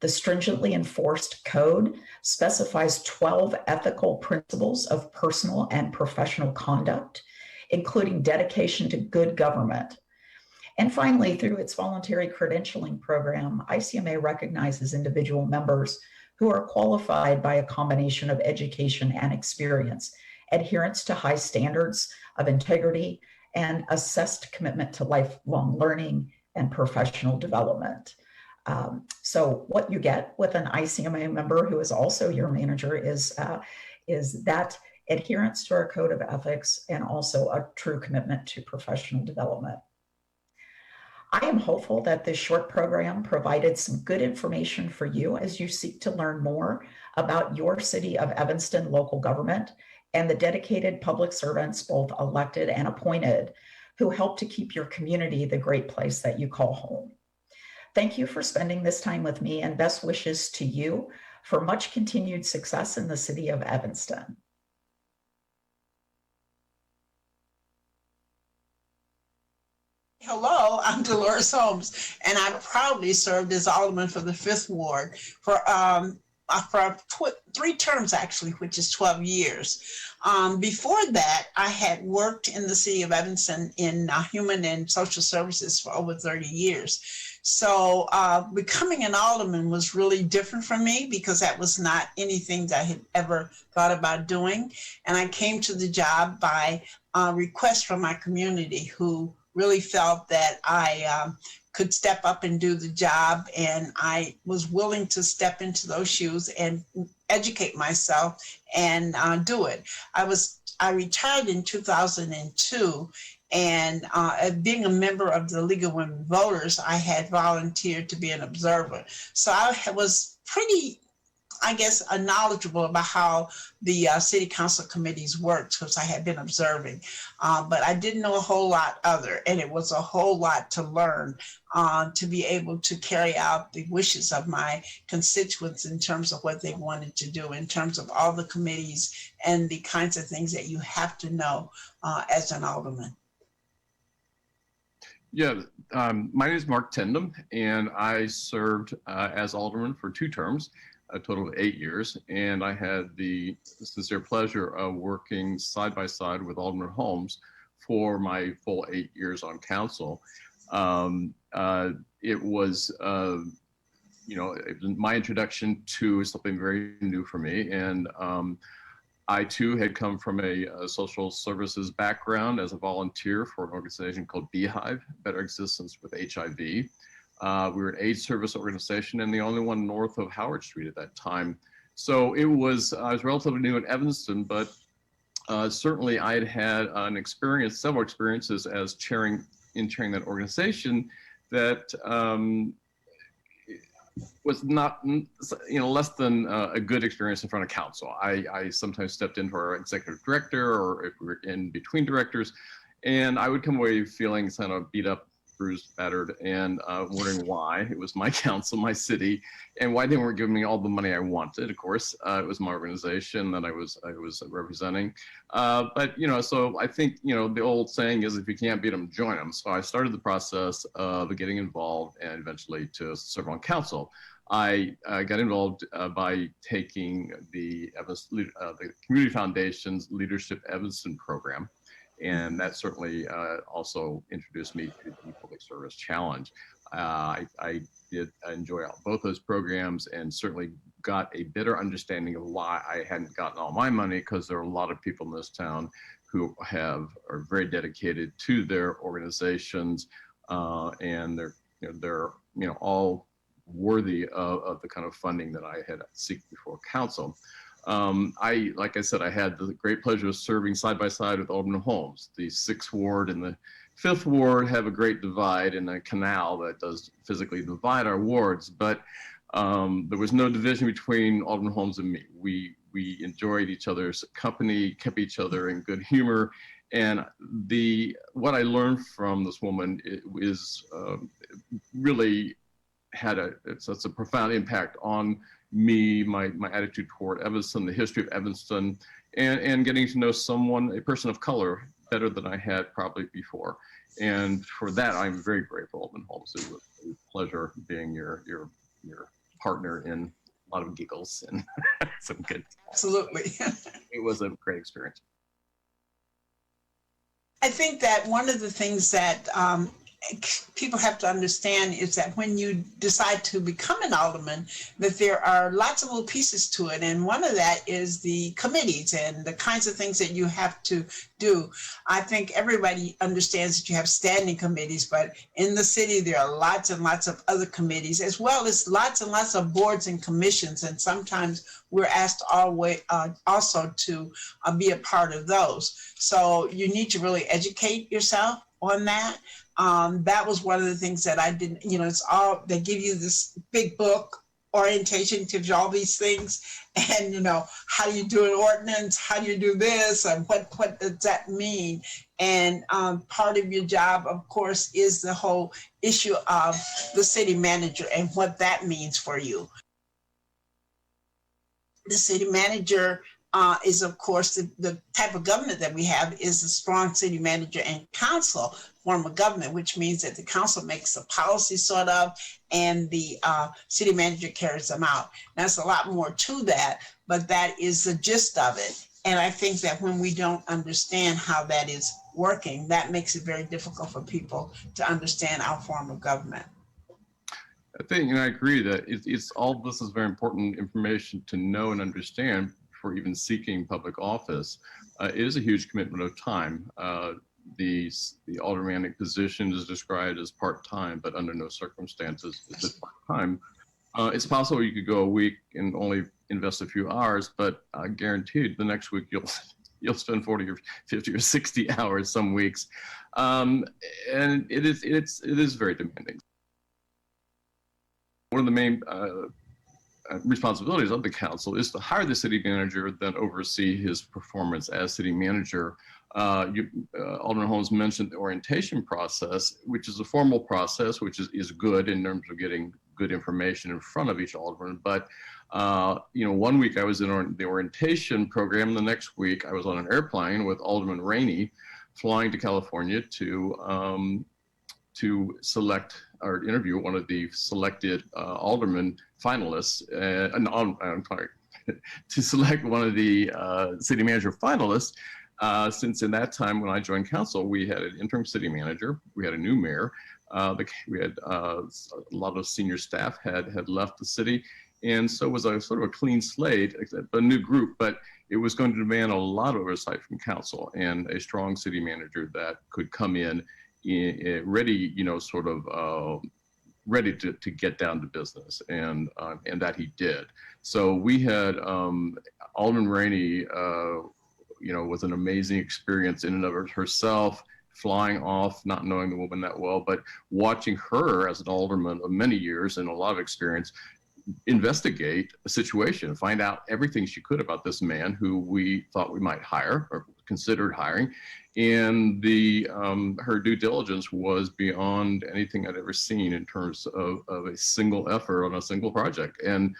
The stringently enforced code specifies 12 ethical principles of personal and professional conduct, including dedication to good government. And finally, through its voluntary credentialing program, ICMA recognizes individual members who are qualified by a combination of education and experience, adherence to high standards of integrity, and assessed commitment to lifelong learning and professional development. So what you get with an ICMA member who is also your manager is that adherence to our code of ethics and also a true commitment to professional development. I am hopeful that this short program provided some good information for you as you seek to learn more about your City of Evanston local government and the dedicated public servants, both elected and appointed, who help to keep your community the great place that you call home. Thank you for spending this time with me, and best wishes to you for much continued success in the City of Evanston. Hello, I'm Delores Holmes, and I proudly served as alderman for the 5th Ward for 3 terms, actually, which is 12 years. Before that, I had worked in the City of Evanston in human and social services for over 30 years. So becoming an alderman was really different for me because that was not anything that I had ever thought about doing. And I came to the job by request from my community, who really felt that I could step up and do the job, and I was willing to step into those shoes and educate myself and do it. I retired in 2002, and being a member of the League of Women Voters, I had volunteered to be an observer. So I was pretty, I guess, knowledgeable about how the city council committees worked because I had been observing, but I didn't know a whole lot other, and it was a whole lot to learn to be able to carry out the wishes of my constituents in terms of what they wanted to do, in terms of all the committees and the kinds of things that you have to know as an alderman. Yeah, my name is Mark Tendam, and I served as alderman for 2 terms. A total of 8 years, and I had the sincere pleasure of working side by side with Alderman Holmes for my full 8 years on council. It was, my introduction to something very new for me, and I too had come from a social services background as a volunteer for an organization called Beehive, Better Existence with HIV. We were an AIDS service organization and the only one north of Howard Street at that time. So I was relatively new in Evanston, but certainly I had several experiences as chairing that organization that was not, less than a good experience in front of council. I sometimes stepped in for our executive director, or if we were in between directors, and I would come away feeling kind of beat up, bruised, battered, and wondering why. It was my council, my city, and why they weren't giving me all the money I wanted. Of course, it was my organization that I was representing. But so I think the old saying is, if you can't beat them, join them. So I started the process of getting involved, and eventually to serve on council. I got involved by taking the Community Foundation's Leadership Evanston program. And that certainly also introduced me to the Public Service Challenge. I did enjoy both those programs, and certainly got a better understanding of why I hadn't gotten all my money, because there are a lot of people in this town who are very dedicated to their organizations, and they're all worthy of the kind of funding that I had seeked before council. Like I said, I had the great pleasure of serving side by side with Alderman Holmes. The 6th Ward and the 5th Ward have a great divide in a canal that does physically divide our wards, but there was no division between Alderman Holmes and me. We enjoyed each other's company, kept each other in good humor, and what I learned from this woman is really had a profound impact on me, my attitude toward Evanston, the history of Evanston, and getting to know a person of color, better than I had probably before. And for that, I'm very grateful, Alderman Holmes. It was a pleasure being your partner in a lot of giggles and some good. Absolutely. It was a great experience. I think that one of the things that people have to understand is that when you decide to become an alderman, that there are lots of little pieces to it. And one of that is the committees and the kinds of things that you have to do. I think everybody understands that you have standing committees, but in the city, there are lots and lots of other committees, as well as lots and lots of boards and commissions. And sometimes we're asked also to be a part of those. So you need to really educate yourself on that. That was one of the things that I didn't, it's all, they give you this big book, orientation, gives you all these things. And, how do you do an ordinance? How do you do this? And what does that mean? And part of your job, of course, is the whole issue of the city manager and what that means for you. The city manager is, of course, the type of government that we have is a strong city manager and council form of government, which means that the council makes the policy sort of, and the city manager carries them out. Now, there's a lot more to that, but that is the gist of it. And I think that when we don't understand how that is working, that makes it very difficult for people to understand our form of government. I think, and I agree that it's all this is very important information to know and understand for even seeking public office. It is a huge commitment of time. The aldermanic position is described as part-time, but under no circumstances is it part-time. It's possible you could go a week and only invest a few hours, but guaranteed the next week you'll spend 40 or 50 or 60 hours some weeks, and it is very demanding. One of the main responsibilities of the council is to hire the city manager, then oversee his performance as city manager. Alderman Holmes mentioned the orientation process, which is a formal process, which is good in terms of getting good information in front of each alderman. But 1 week I was in the orientation program. The next week I was on an airplane with Alderman Rainey, flying to California to select or interview one of the selected alderman finalists. I'm sorry, to select one of the city manager finalists. Since in that time when I joined council, we had an interim city manager, we had a new mayor, we had a lot of senior staff had left the city, and so it was a sort of a clean slate, a new group, but it was going to demand a lot of oversight from council and a strong city manager that could come in ready, ready to get down to business, and that he did. So we had Alderman Rainey, was an amazing experience in and of herself, flying off, not knowing the woman that well, but watching her as an alderman of many years and a lot of experience, investigate a situation, find out everything she could about this man who we thought we might hire or considered hiring. And her due diligence was beyond anything I'd ever seen in terms of a single effort on a single project. And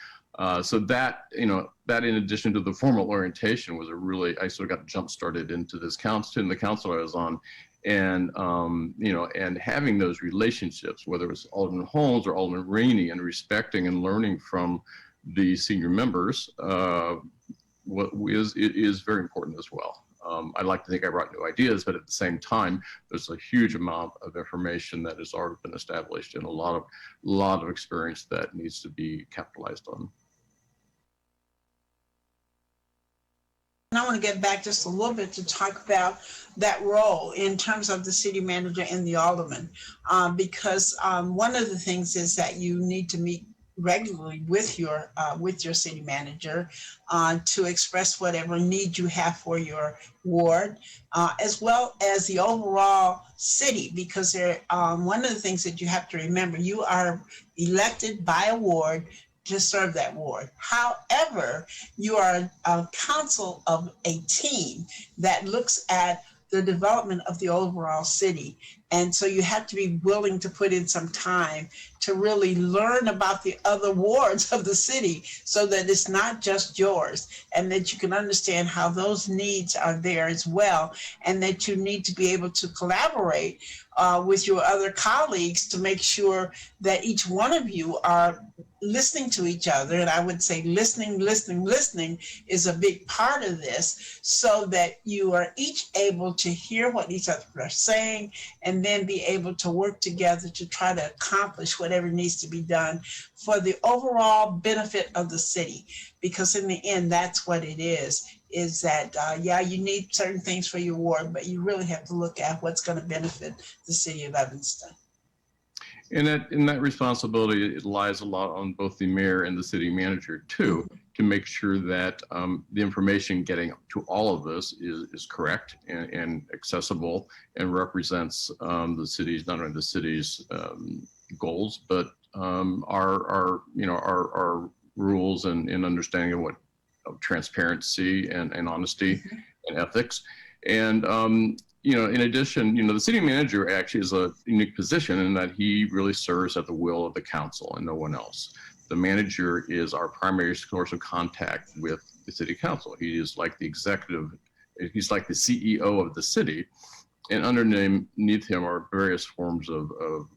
so that in addition to the formal orientation was I sort of got jump started into this council, in the council I was on, and and having those relationships, whether it was Alderman Holmes or Alderman Rainey, and respecting and learning from the senior members, is very important as well. I like to think I brought new ideas, but at the same time, there's a huge amount of information that has already been established and a lot of experience that needs to be capitalized on. And I want to get back just a little bit to talk about that role in terms of the city manager and the alderman, because one of the things is that you need to meet regularly with your city manager to express whatever need you have for your ward, as well as the overall city, because one of the things that you have to remember, you are elected by a ward to serve that ward. However, you are a council of a team that looks at the development of the overall city. And so you have to be willing to put in some time to really learn about the other wards of the city so that it's not just yours, and that you can understand how those needs are there as well, and that you need to be able to collaborate with your other colleagues to make sure that each one of you are listening to each other. And I would say listening is a big part of this, so that you are each able to hear what each other are saying, and then be able to work together to try to accomplish whatever needs to be done for the overall benefit of the city. Because in the end, that's what it is that, yeah, you need certain things for your ward, but you really have to look at what's going to benefit the city of Evanston. And in that responsibility, it lies a lot on both the mayor and the city manager too, to make sure that the information getting to all of us is correct and accessible, and represents the city's, not only the city's goals, but our rules and understanding of transparency and honesty and ethics. And in addition, the city manager actually is a unique position in that he really serves at the will of the council and no one else. The manager is our primary source of contact with the city council. He is like the executive, he's like the CEO of the city, and underneath him are various forms of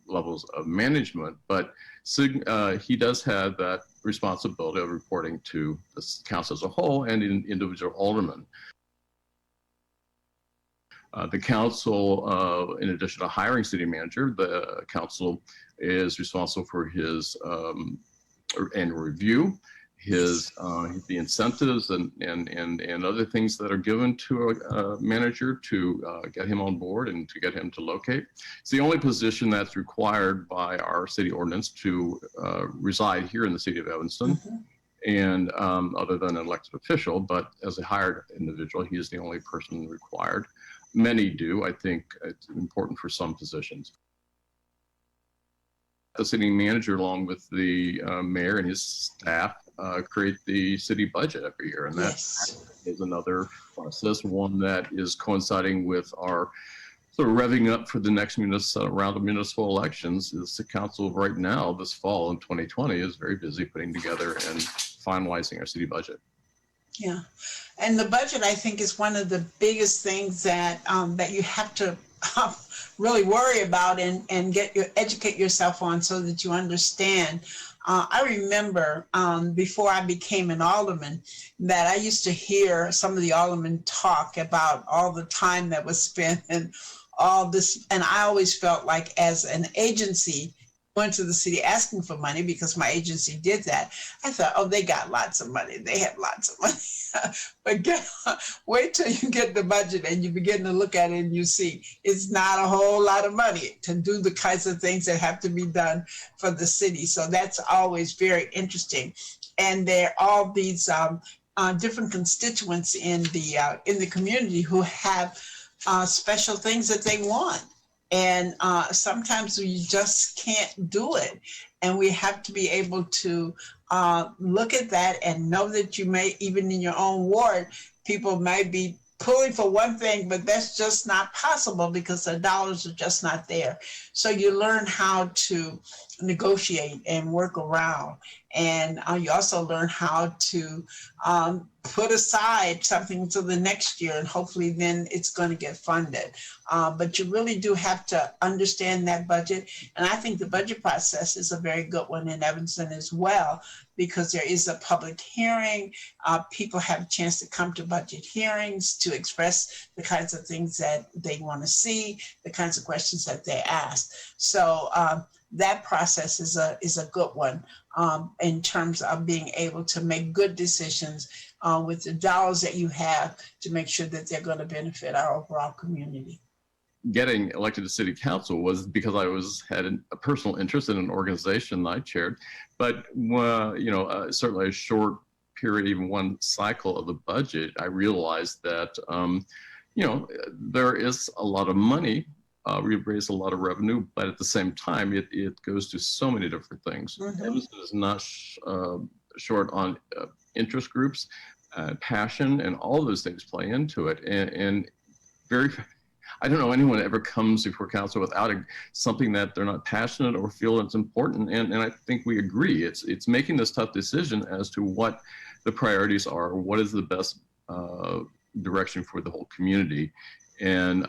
levels of management, but he does have that responsibility of reporting to the council as a whole and individual aldermen. The council, in addition to hiring city manager, the council is responsible for his annual review, the incentives and other things that are given to a manager to get him on board and to get him to locate. It's the only position that's required by our city ordinance to reside here in the city of Evanston. And other than an elected official, but as a hired individual, he is the only person required. Many do. I think it's important for some positions. The city manager, along with the mayor and his staff, create the city budget every year. And that is another process, one that is coinciding with our sort of revving up for the next round of municipal elections. The council right now, this fall in 2020, is very busy putting together and finalizing our city budget. Yeah, and the budget, I think, is one of the biggest things that that you have to really worry about and educate yourself on, so that you understand. I remember before I became an alderman that I used to hear some of the aldermen talk about all the time that was spent and all this, and I always felt like, as an agency, went to the city asking for money, because my agency did that. I thought, oh, they got lots of money. They have lots of money. But wait till you get the budget and you begin to look at it and you see it's not a whole lot of money to do the kinds of things that have to be done for the city. So that's always very interesting. And there are all these different constituents in the community who have special things that they want. And sometimes we just can't do it. And we have to be able to look at that and know that you may, even in your own ward, people might be pulling for one thing, but that's just not possible because the dollars are just not there. So you learn how to negotiate and work around. And you also learn how to put aside something to the next year, and hopefully then it's going to get funded. But you really do have to understand that budget. And I think the budget process is a very good one in Evanston as well, because there is a public hearing. People have a chance to come to budget hearings to express the kinds of things that they want to see, the kinds of questions that they ask. So that process is a good one in terms of being able to make good decisions with the dollars that you have to make sure that they're going to benefit our overall community. Getting elected to city council was because I had a personal interest in an organization I chaired, but certainly a short period, even one cycle of the budget, I realized that there is a lot of money. We raise a lot of revenue, but at the same time, it goes to so many different things. Evanston is not short on interest groups, passion, and all those things play into it. And I don't know anyone that ever comes before council without something that they're not passionate or feel it's important. And I think we agree. It's making this tough decision as to what the priorities are, what is the best direction for the whole community. And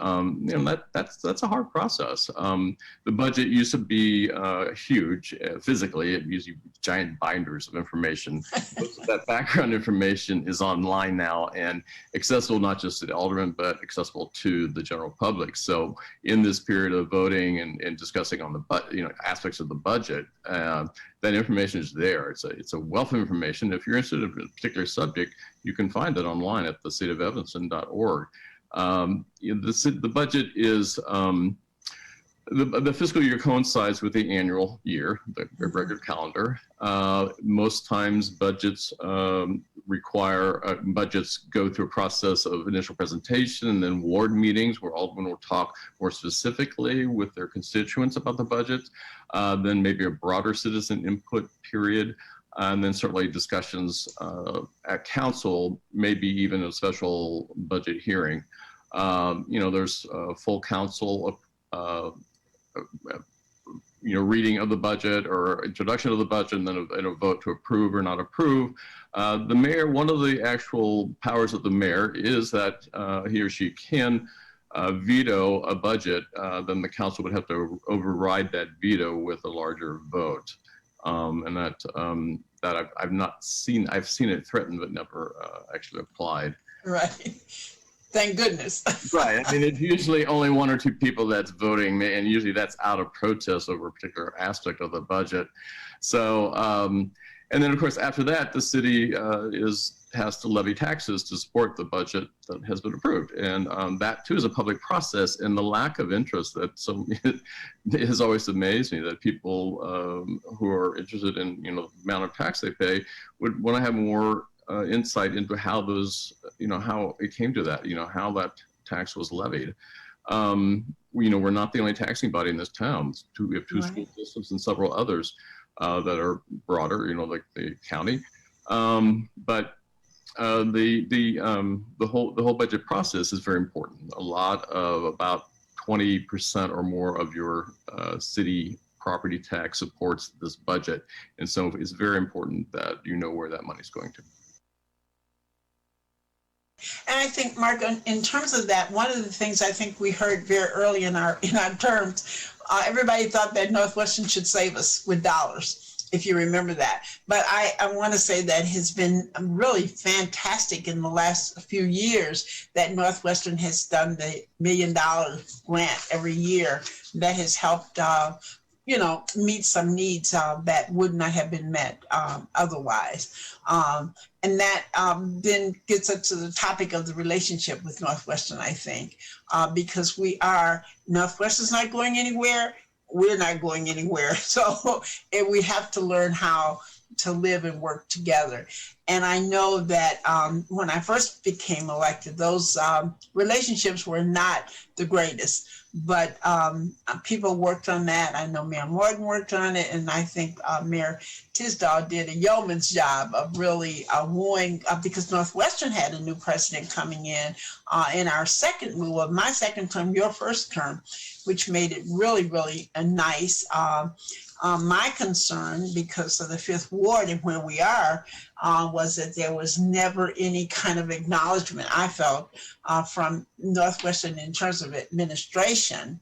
that's a hard process. The budget used to be huge physically. It used to be giant binders of information. Most of that background information is online now and accessible not just to the aldermen, but accessible to the general public. So in this period of voting and discussing on the aspects of the budget, that information is there. It's a wealth of information. If you're interested in a particular subject, you can find it online at thecityofevanston.org. The budget is the fiscal year coincides with the annual year, the regular calendar. Most times budgets budgets go through a process of initial presentation and then ward meetings where aldermen will talk more specifically with their constituents about the budget, then maybe a broader citizen input period. And then certainly discussions at council, maybe even a special budget hearing. There's a full council, reading of the budget or introduction of the budget, and then a vote to approve or not approve. The mayor, one of the actual powers of the mayor is that he or she can veto a budget. Then the council would have to override that veto with a larger vote. And that I've not seen. I've seen it threatened, but never actually applied. Right. Thank goodness. Right. I mean, it's usually only one or two people that's voting, and usually that's out of protest over a particular aspect of the budget. So, and then of course after that, the city has to levy taxes to support the budget that has been approved, and that too is a public process. And the lack of interest that it has always amazed me that people who are interested in the amount of tax they pay would want to have more insight into how those how it came to that, how that tax was levied. We're not the only taxing body in this town. We have two school systems and several others that are broader, like the county. But the whole budget process is very important. A lot of about 20% or more of your city property tax supports this budget, and so it's very important that you know where that money is going to. And I think, Mark, in terms of that, one of the things I think we heard very early in our terms, everybody thought that Northwestern should save us with dollars, if you remember that. But I want to say that has been really fantastic in the last few years that Northwestern has done the $1 million grant every year that has helped meet some needs that would not have been met otherwise. And that then gets us to the topic of the relationship with Northwestern, I think, because Northwestern's not going anywhere, we're not going anywhere. So we have to learn how to live and work together. And I know that when I first became elected, those relationships were not the greatest, but people worked on that. I know Mayor Morgan worked on it, and I think Mayor Tisdall did a yeoman's job of really wooing, because Northwestern had a new president coming in our second move of my second term, your first term, which made it really, really nice. My concern, because of the Fifth Ward and where we are, was that there was never any kind of acknowledgement, I felt, from Northwestern in terms of administration,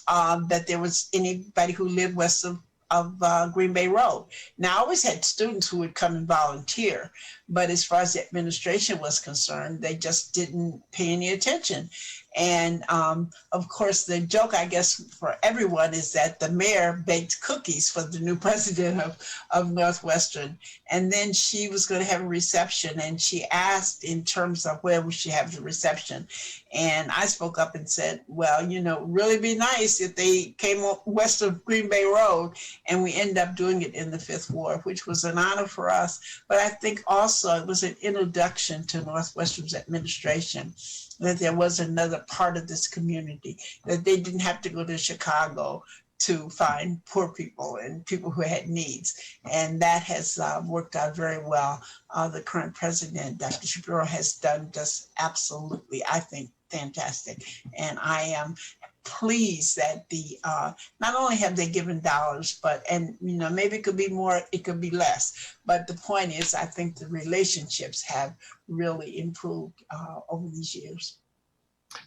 that there was anybody who lived west of Green Bay Road. Now, I always had students who would come and volunteer, but as far as the administration was concerned, they just didn't pay any attention. And of course, the joke, I guess, for everyone is that the mayor baked cookies for the new president of Northwestern. And then she was going to have a reception, and she asked in terms of where we should have the reception. And I spoke up and said, well, really be nice if they came west of Green Bay Road, and we end up doing it in the Fifth Ward, which was an honor for us. But I think also it was an introduction to Northwestern's administration, that there was another part of this community, that they didn't have to go to Chicago to find poor people and people who had needs. And that has worked out very well. The current president, Dr. Shapiro, has done just absolutely, I think, fantastic. And I am pleased that the not only have they given dollars, but maybe it could be more, it could be less. But the point is, I think the relationships have really improved over these years.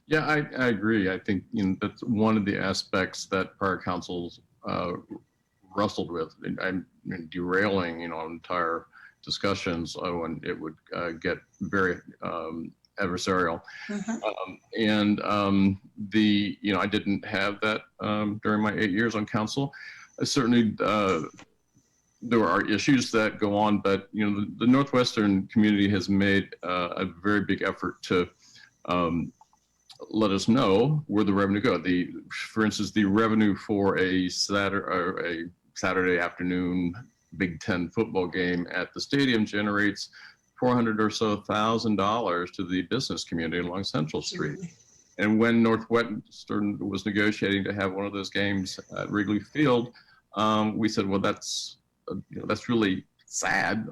Yeah, I agree. I think that's one of the aspects that prior councils wrestled with. I'm derailing entire discussions when it would get very adversarial. I didn't have that during my 8 years on council. Certainly there are issues that go on, but the Northwestern community has made a very big effort to let us know where the revenue go. For instance, the revenue for a Saturday afternoon Big Ten football game at the stadium generates $400,000 or so to the business community along Central Street. And when Northwestern was negotiating to have one of those games at Wrigley Field, we said, well, that's really sad.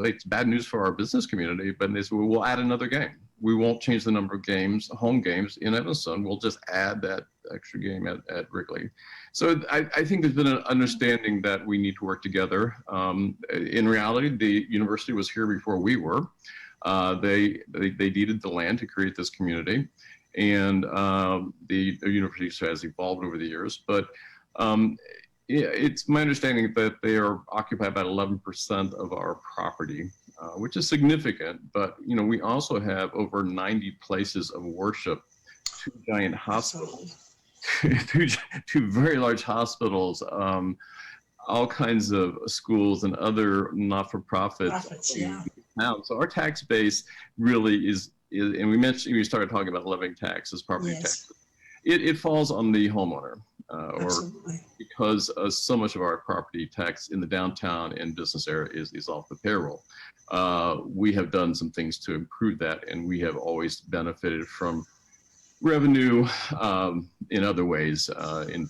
It's bad news for our business community, but they said, well, we'll add another game. We won't change the number of games, home games in Evanston. We'll just add that extra game at Wrigley. So I think there's been an understanding that we need to work together. In reality, the university was here before we were. They deeded the land to create this community, and the university has evolved over the years. But it's my understanding that they are occupy about 11% of our property, which is significant. But we also have over 90 places of worship, 2 giant hospitals, two very large hospitals, all kinds of schools and other not-for-profits in town. So our tax base really is, and we started talking about levying taxes, property taxes. It falls on the homeowner, because so much of our property tax in the downtown and business area is off the payroll. We have done some things to improve that, and we have always benefited from revenue in other ways, in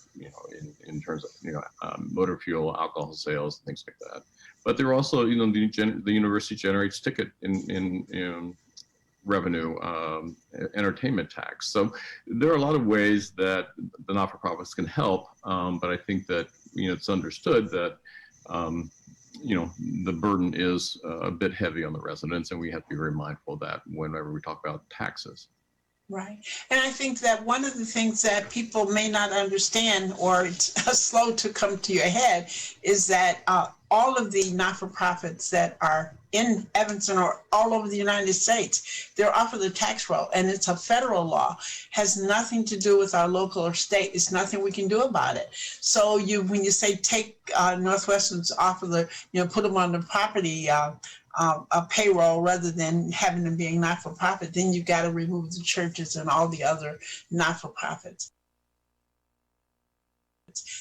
terms of motor fuel, alcohol sales, things like that. But there are also the university generates ticket in revenue, entertainment tax. So there are a lot of ways that the not-for-profits can help, but I think that it's understood that the burden is a bit heavy on the residents, and we have to be very mindful of that whenever we talk about taxes. Right. And I think that one of the things that people may not understand, or it's slow to come to your head, is that all of the not-for-profits that are in Evanston or all over the United States, they're off of the tax roll, and it's a federal law, has nothing to do with our local or state. It's nothing we can do about it. So when you say take Northwestern's off of the, put them on the property a payroll rather than having them being not-for-profit, then you've got to remove the churches and all the other not-for-profits.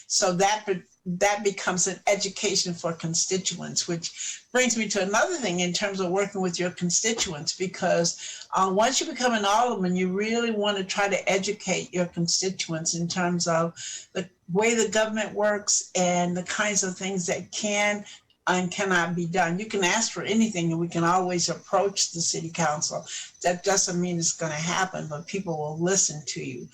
So that becomes an education for constituents, which brings me to another thing in terms of working with your constituents, because once you become an alderman, you really want to try to educate your constituents in terms of the way the government works and the kinds of things that can and cannot be done. You can ask for anything, and we can always approach the city council. That doesn't mean it's going to happen, but people will listen to you.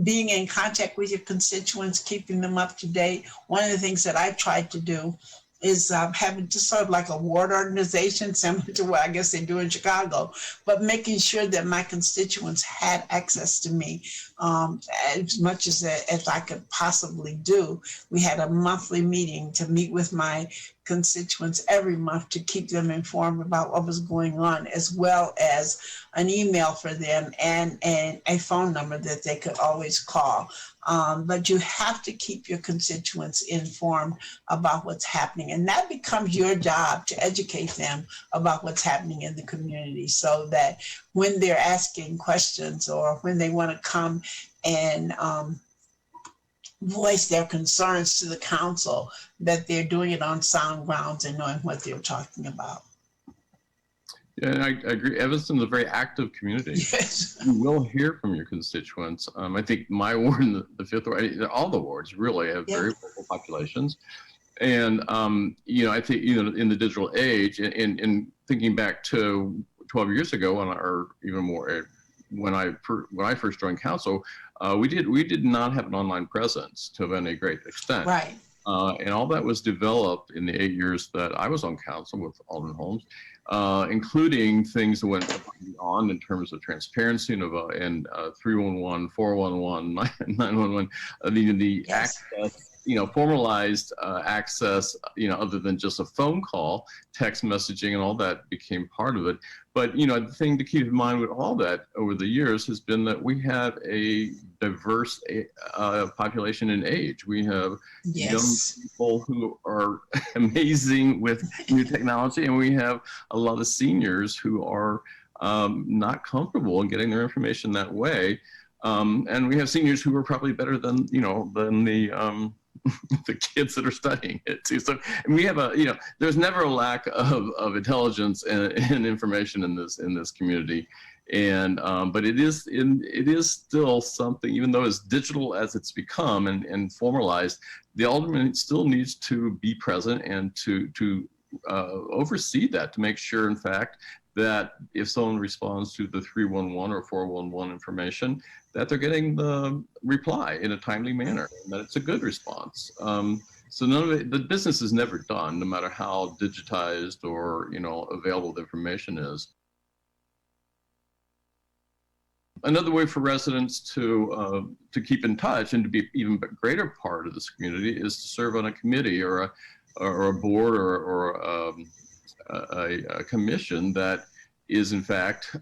Being in contact with your constituents, keeping them up to date. One of the things that I tried to do is having just sort of like a ward organization, similar to what I guess they do in Chicago, but making sure that my constituents had access to me as much as I could possibly do. We had a monthly meeting to meet with my constituents every month to keep them informed about what was going on, as well as an email for them and a phone number that they could always call. But you have to keep your constituents informed about what's happening. And that becomes your job, to educate them about what's happening in the community, so that when they're asking questions or when they want to come and voice their concerns to the council, that they're doing it on sound grounds and knowing what they're talking about. Yeah, I agree. Evanston's a very active community. Yes. You will hear from your constituents. I think my ward and the 5th ward, all the wards really have very local populations. And, I think, in the digital age, and thinking back to 12 years ago, or even more, when I first joined council, we did not have an online presence to any great extent. Right. And all that was developed in the 8 years that I was on council with Alderman Holmes, including things that went on in terms of transparency and 311, 411, 911, the Yes. access, formalized access, other than just a phone call, text messaging and all that became part of it. But, the thing to keep in mind with all that over the years has been that we have a diverse population in age. We have young people who are amazing with new technology, and we have a lot of seniors who are not comfortable in getting their information that way. And we have seniors who are probably better than the kids that are studying it too. So we have there's never a lack of intelligence and information in this community. And but it is still something, even though as digital as it's become and formalized, the alderman still needs to be present and to oversee that, to make sure, in fact, that if someone responds to the 311 or 411 information, that they're getting the reply in a timely manner, and that it's a good response. So none of it, the business is never done, no matter how digitized or available the information is. Another way for residents to keep in touch and to be even greater part of this community is to serve on a committee or a board or a commission that is in fact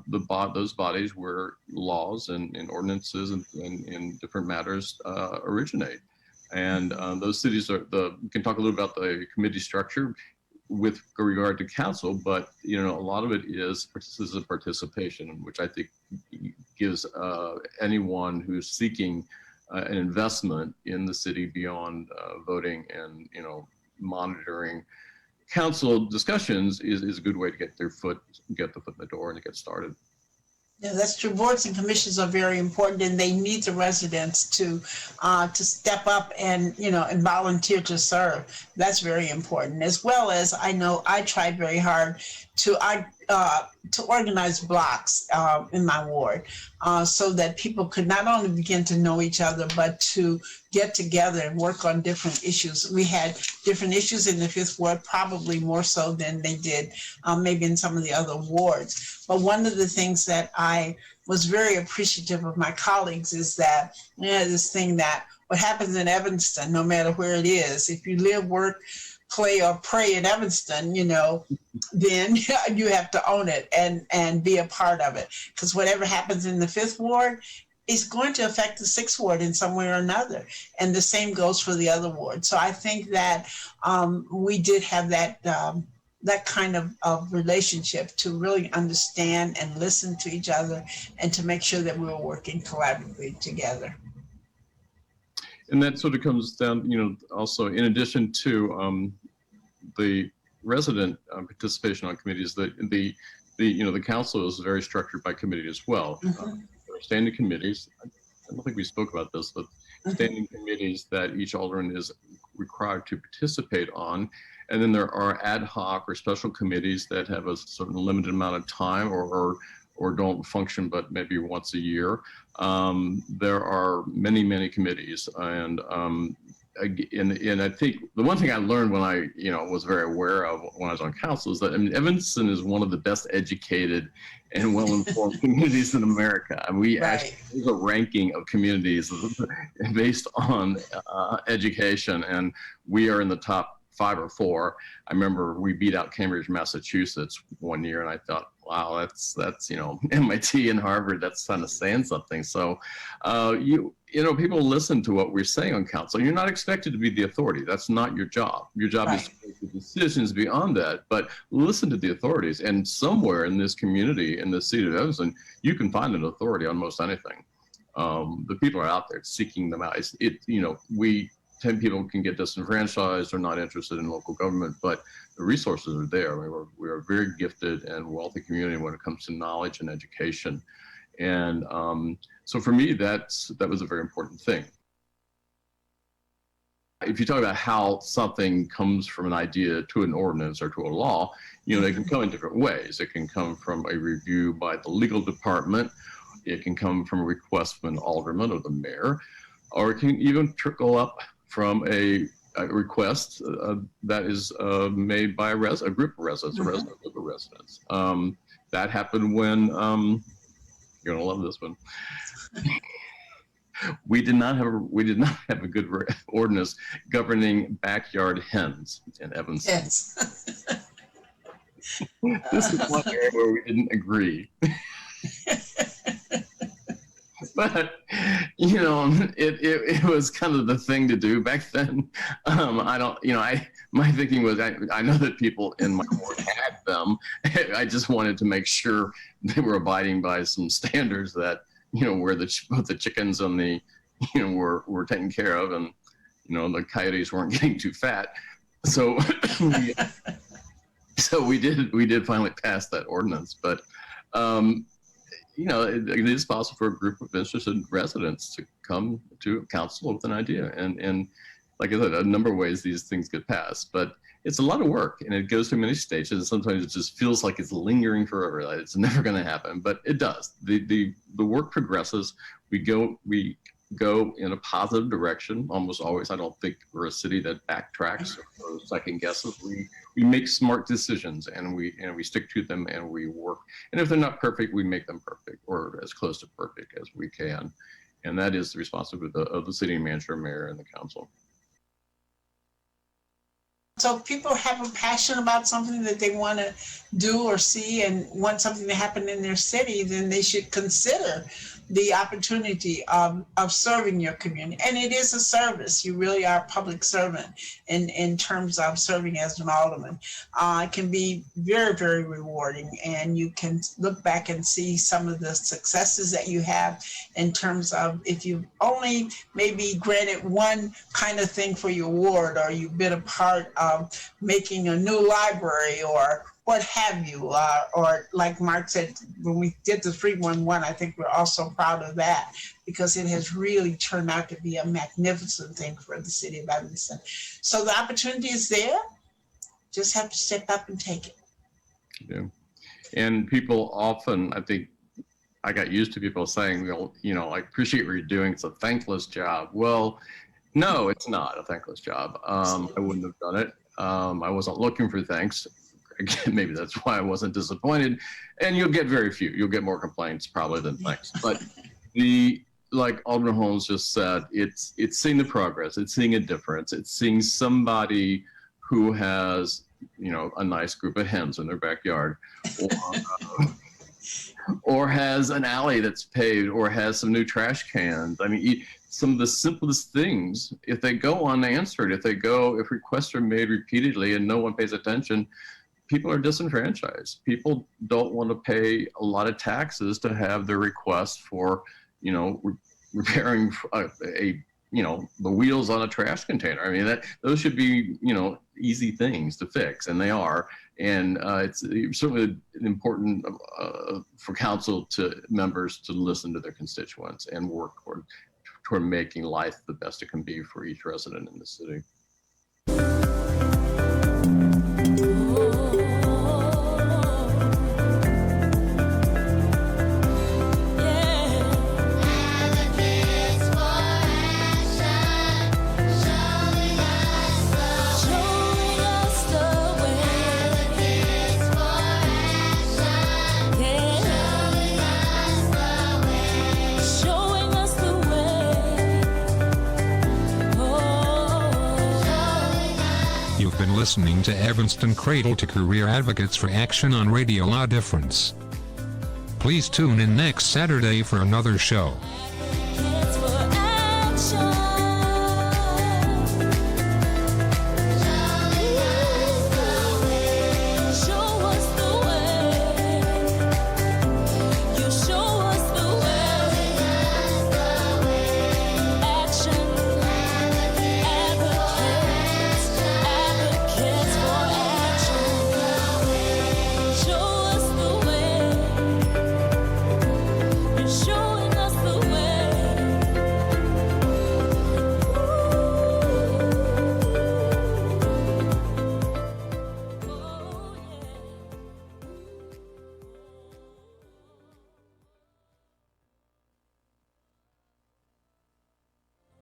those bodies where laws and ordinances and different matters originate. And those cities we can talk a little about the committee structure with regard to council, but a lot of it is participation, which I think gives anyone who's seeking an investment in the city beyond voting and monitoring council discussions is a good way to get the foot in the door and to get started. Yeah, that's true. Boards and commissions are very important, and they need the residents to step up and and volunteer to serve. That's very important. As well as I know I tried very hard to organize blocks in my ward so that people could not only begin to know each other, but to get together and work on different issues. We had different issues in the 5th Ward, probably more so than they did maybe in some of the other wards. But one of the things that I was very appreciative of my colleagues is that this thing that what happens in Evanston, no matter where it is, if you live, work, play, or pray in Evanston, then you have to own it and be a part of it. Because whatever happens in the 5th Ward is going to affect the 6th Ward in some way or another. And the same goes for the other wards. So I think that we did have that kind of relationship to really understand and listen to each other and to make sure that we were working collaboratively together. And that sort of comes down, also in addition to the resident participation on committees, the council is very structured by committee as well. Mm-hmm. There are standing committees. I don't think we spoke about this, but standing committees that each alderman is required to participate on. And then there are ad hoc or special committees that have a certain limited amount of time or don't function but maybe once a year. There are many committees, and I think the one thing I learned when I was very aware of when I was on council is that Evanston is one of the best educated and well-informed communities in America. And we actually, there's a ranking of communities based on education, and we are in the top 5 or 4. I remember we beat out Cambridge, Massachusetts one year, and I thought, wow, that's MIT and Harvard, that's kind of saying something. So people listen to what we're saying on council. You're not expected to be the authority. That's not your job. Your job is to make the decisions beyond that, but listen to the authorities. And somewhere in this community, in the city of Evanston, you can find an authority on most anything. The people are out there seeking them out. 10 people can get disenfranchised or not interested in local government, but the resources are there. I mean, we are a very gifted and wealthy community when it comes to knowledge and education. And so for me, that was a very important thing. If you talk about how something comes from an idea to an ordinance or to a law, they can come in different ways. It can come from a review by the legal department. It can come from a request from an alderman or the mayor, or it can even trickle up from a request that is made by a group of residents, a resident group of residents. That happened when, you're gonna love this one. We did not have a good ordinance governing backyard hens in Evanston. Yes. This is one area where we didn't agree. But it was kind of the thing to do back then. My thinking was, I know that people in my ward had them. I just wanted to make sure they were abiding by some standards that, where both the chickens and the, were taken care of, and, the coyotes weren't getting too fat. So, we did finally pass that ordinance, but, it is possible for a group of interested residents to come to council with an idea. And like I said, a number of ways these things get passed, but it's a lot of work and it goes through many stages. And sometimes it just feels like it's lingering forever. Like it's never going to happen, but it does. The work progresses. We go in a positive direction almost always. I don't think we're a city that backtracks or second guesses. We make smart decisions and we stick to them and we work. And if they're not perfect, we make them perfect or as close to perfect as we can. And that is the responsibility of the city manager, mayor, and the council. So if people have a passion about something that they want to do or see and want something to happen in their city, then they should consider the opportunity of serving your community. And it is a service. You really are a public servant in terms of serving as an alderman. It can be very, very rewarding, and you can look back and see some of the successes that you have in terms of if you've only maybe granted one kind of thing for your ward, or you've been a part of making a new library or what have you, or like Mark said, when we did the 311, I think we're also proud of that because it has really turned out to be a magnificent thing for the city of Evanston. So the opportunity is there, just have to step up and take it. Yeah, and people often, I think, I got used to people saying, well, I appreciate what you're doing, it's a thankless job. Well, no, it's not a thankless job. I wouldn't have done it. I wasn't looking for thanks. Again, maybe that's why I wasn't disappointed. And you'll get very few. You'll get more complaints probably than thanks. But like Alderman Holmes just said, it's seeing the progress. It's seeing a difference. It's seeing somebody who has, a nice group of hens in their backyard, or has an alley that's paved, or has some new trash cans. I mean, some of the simplest things, if they go unanswered, if requests are made repeatedly and no one pays attention, people are disenfranchised. People don't want to pay a lot of taxes to have their request for, repairing the wheels on a trash container. I mean, those should be, easy things to fix, and they are. And it's certainly important for council members to listen to their constituents and work toward making life the best it can be for each resident in the city. Listening to Evanston Cradle to Career Advocates for Action on Radio La Difference. Please tune in next Saturday for another show. Advocates for Action.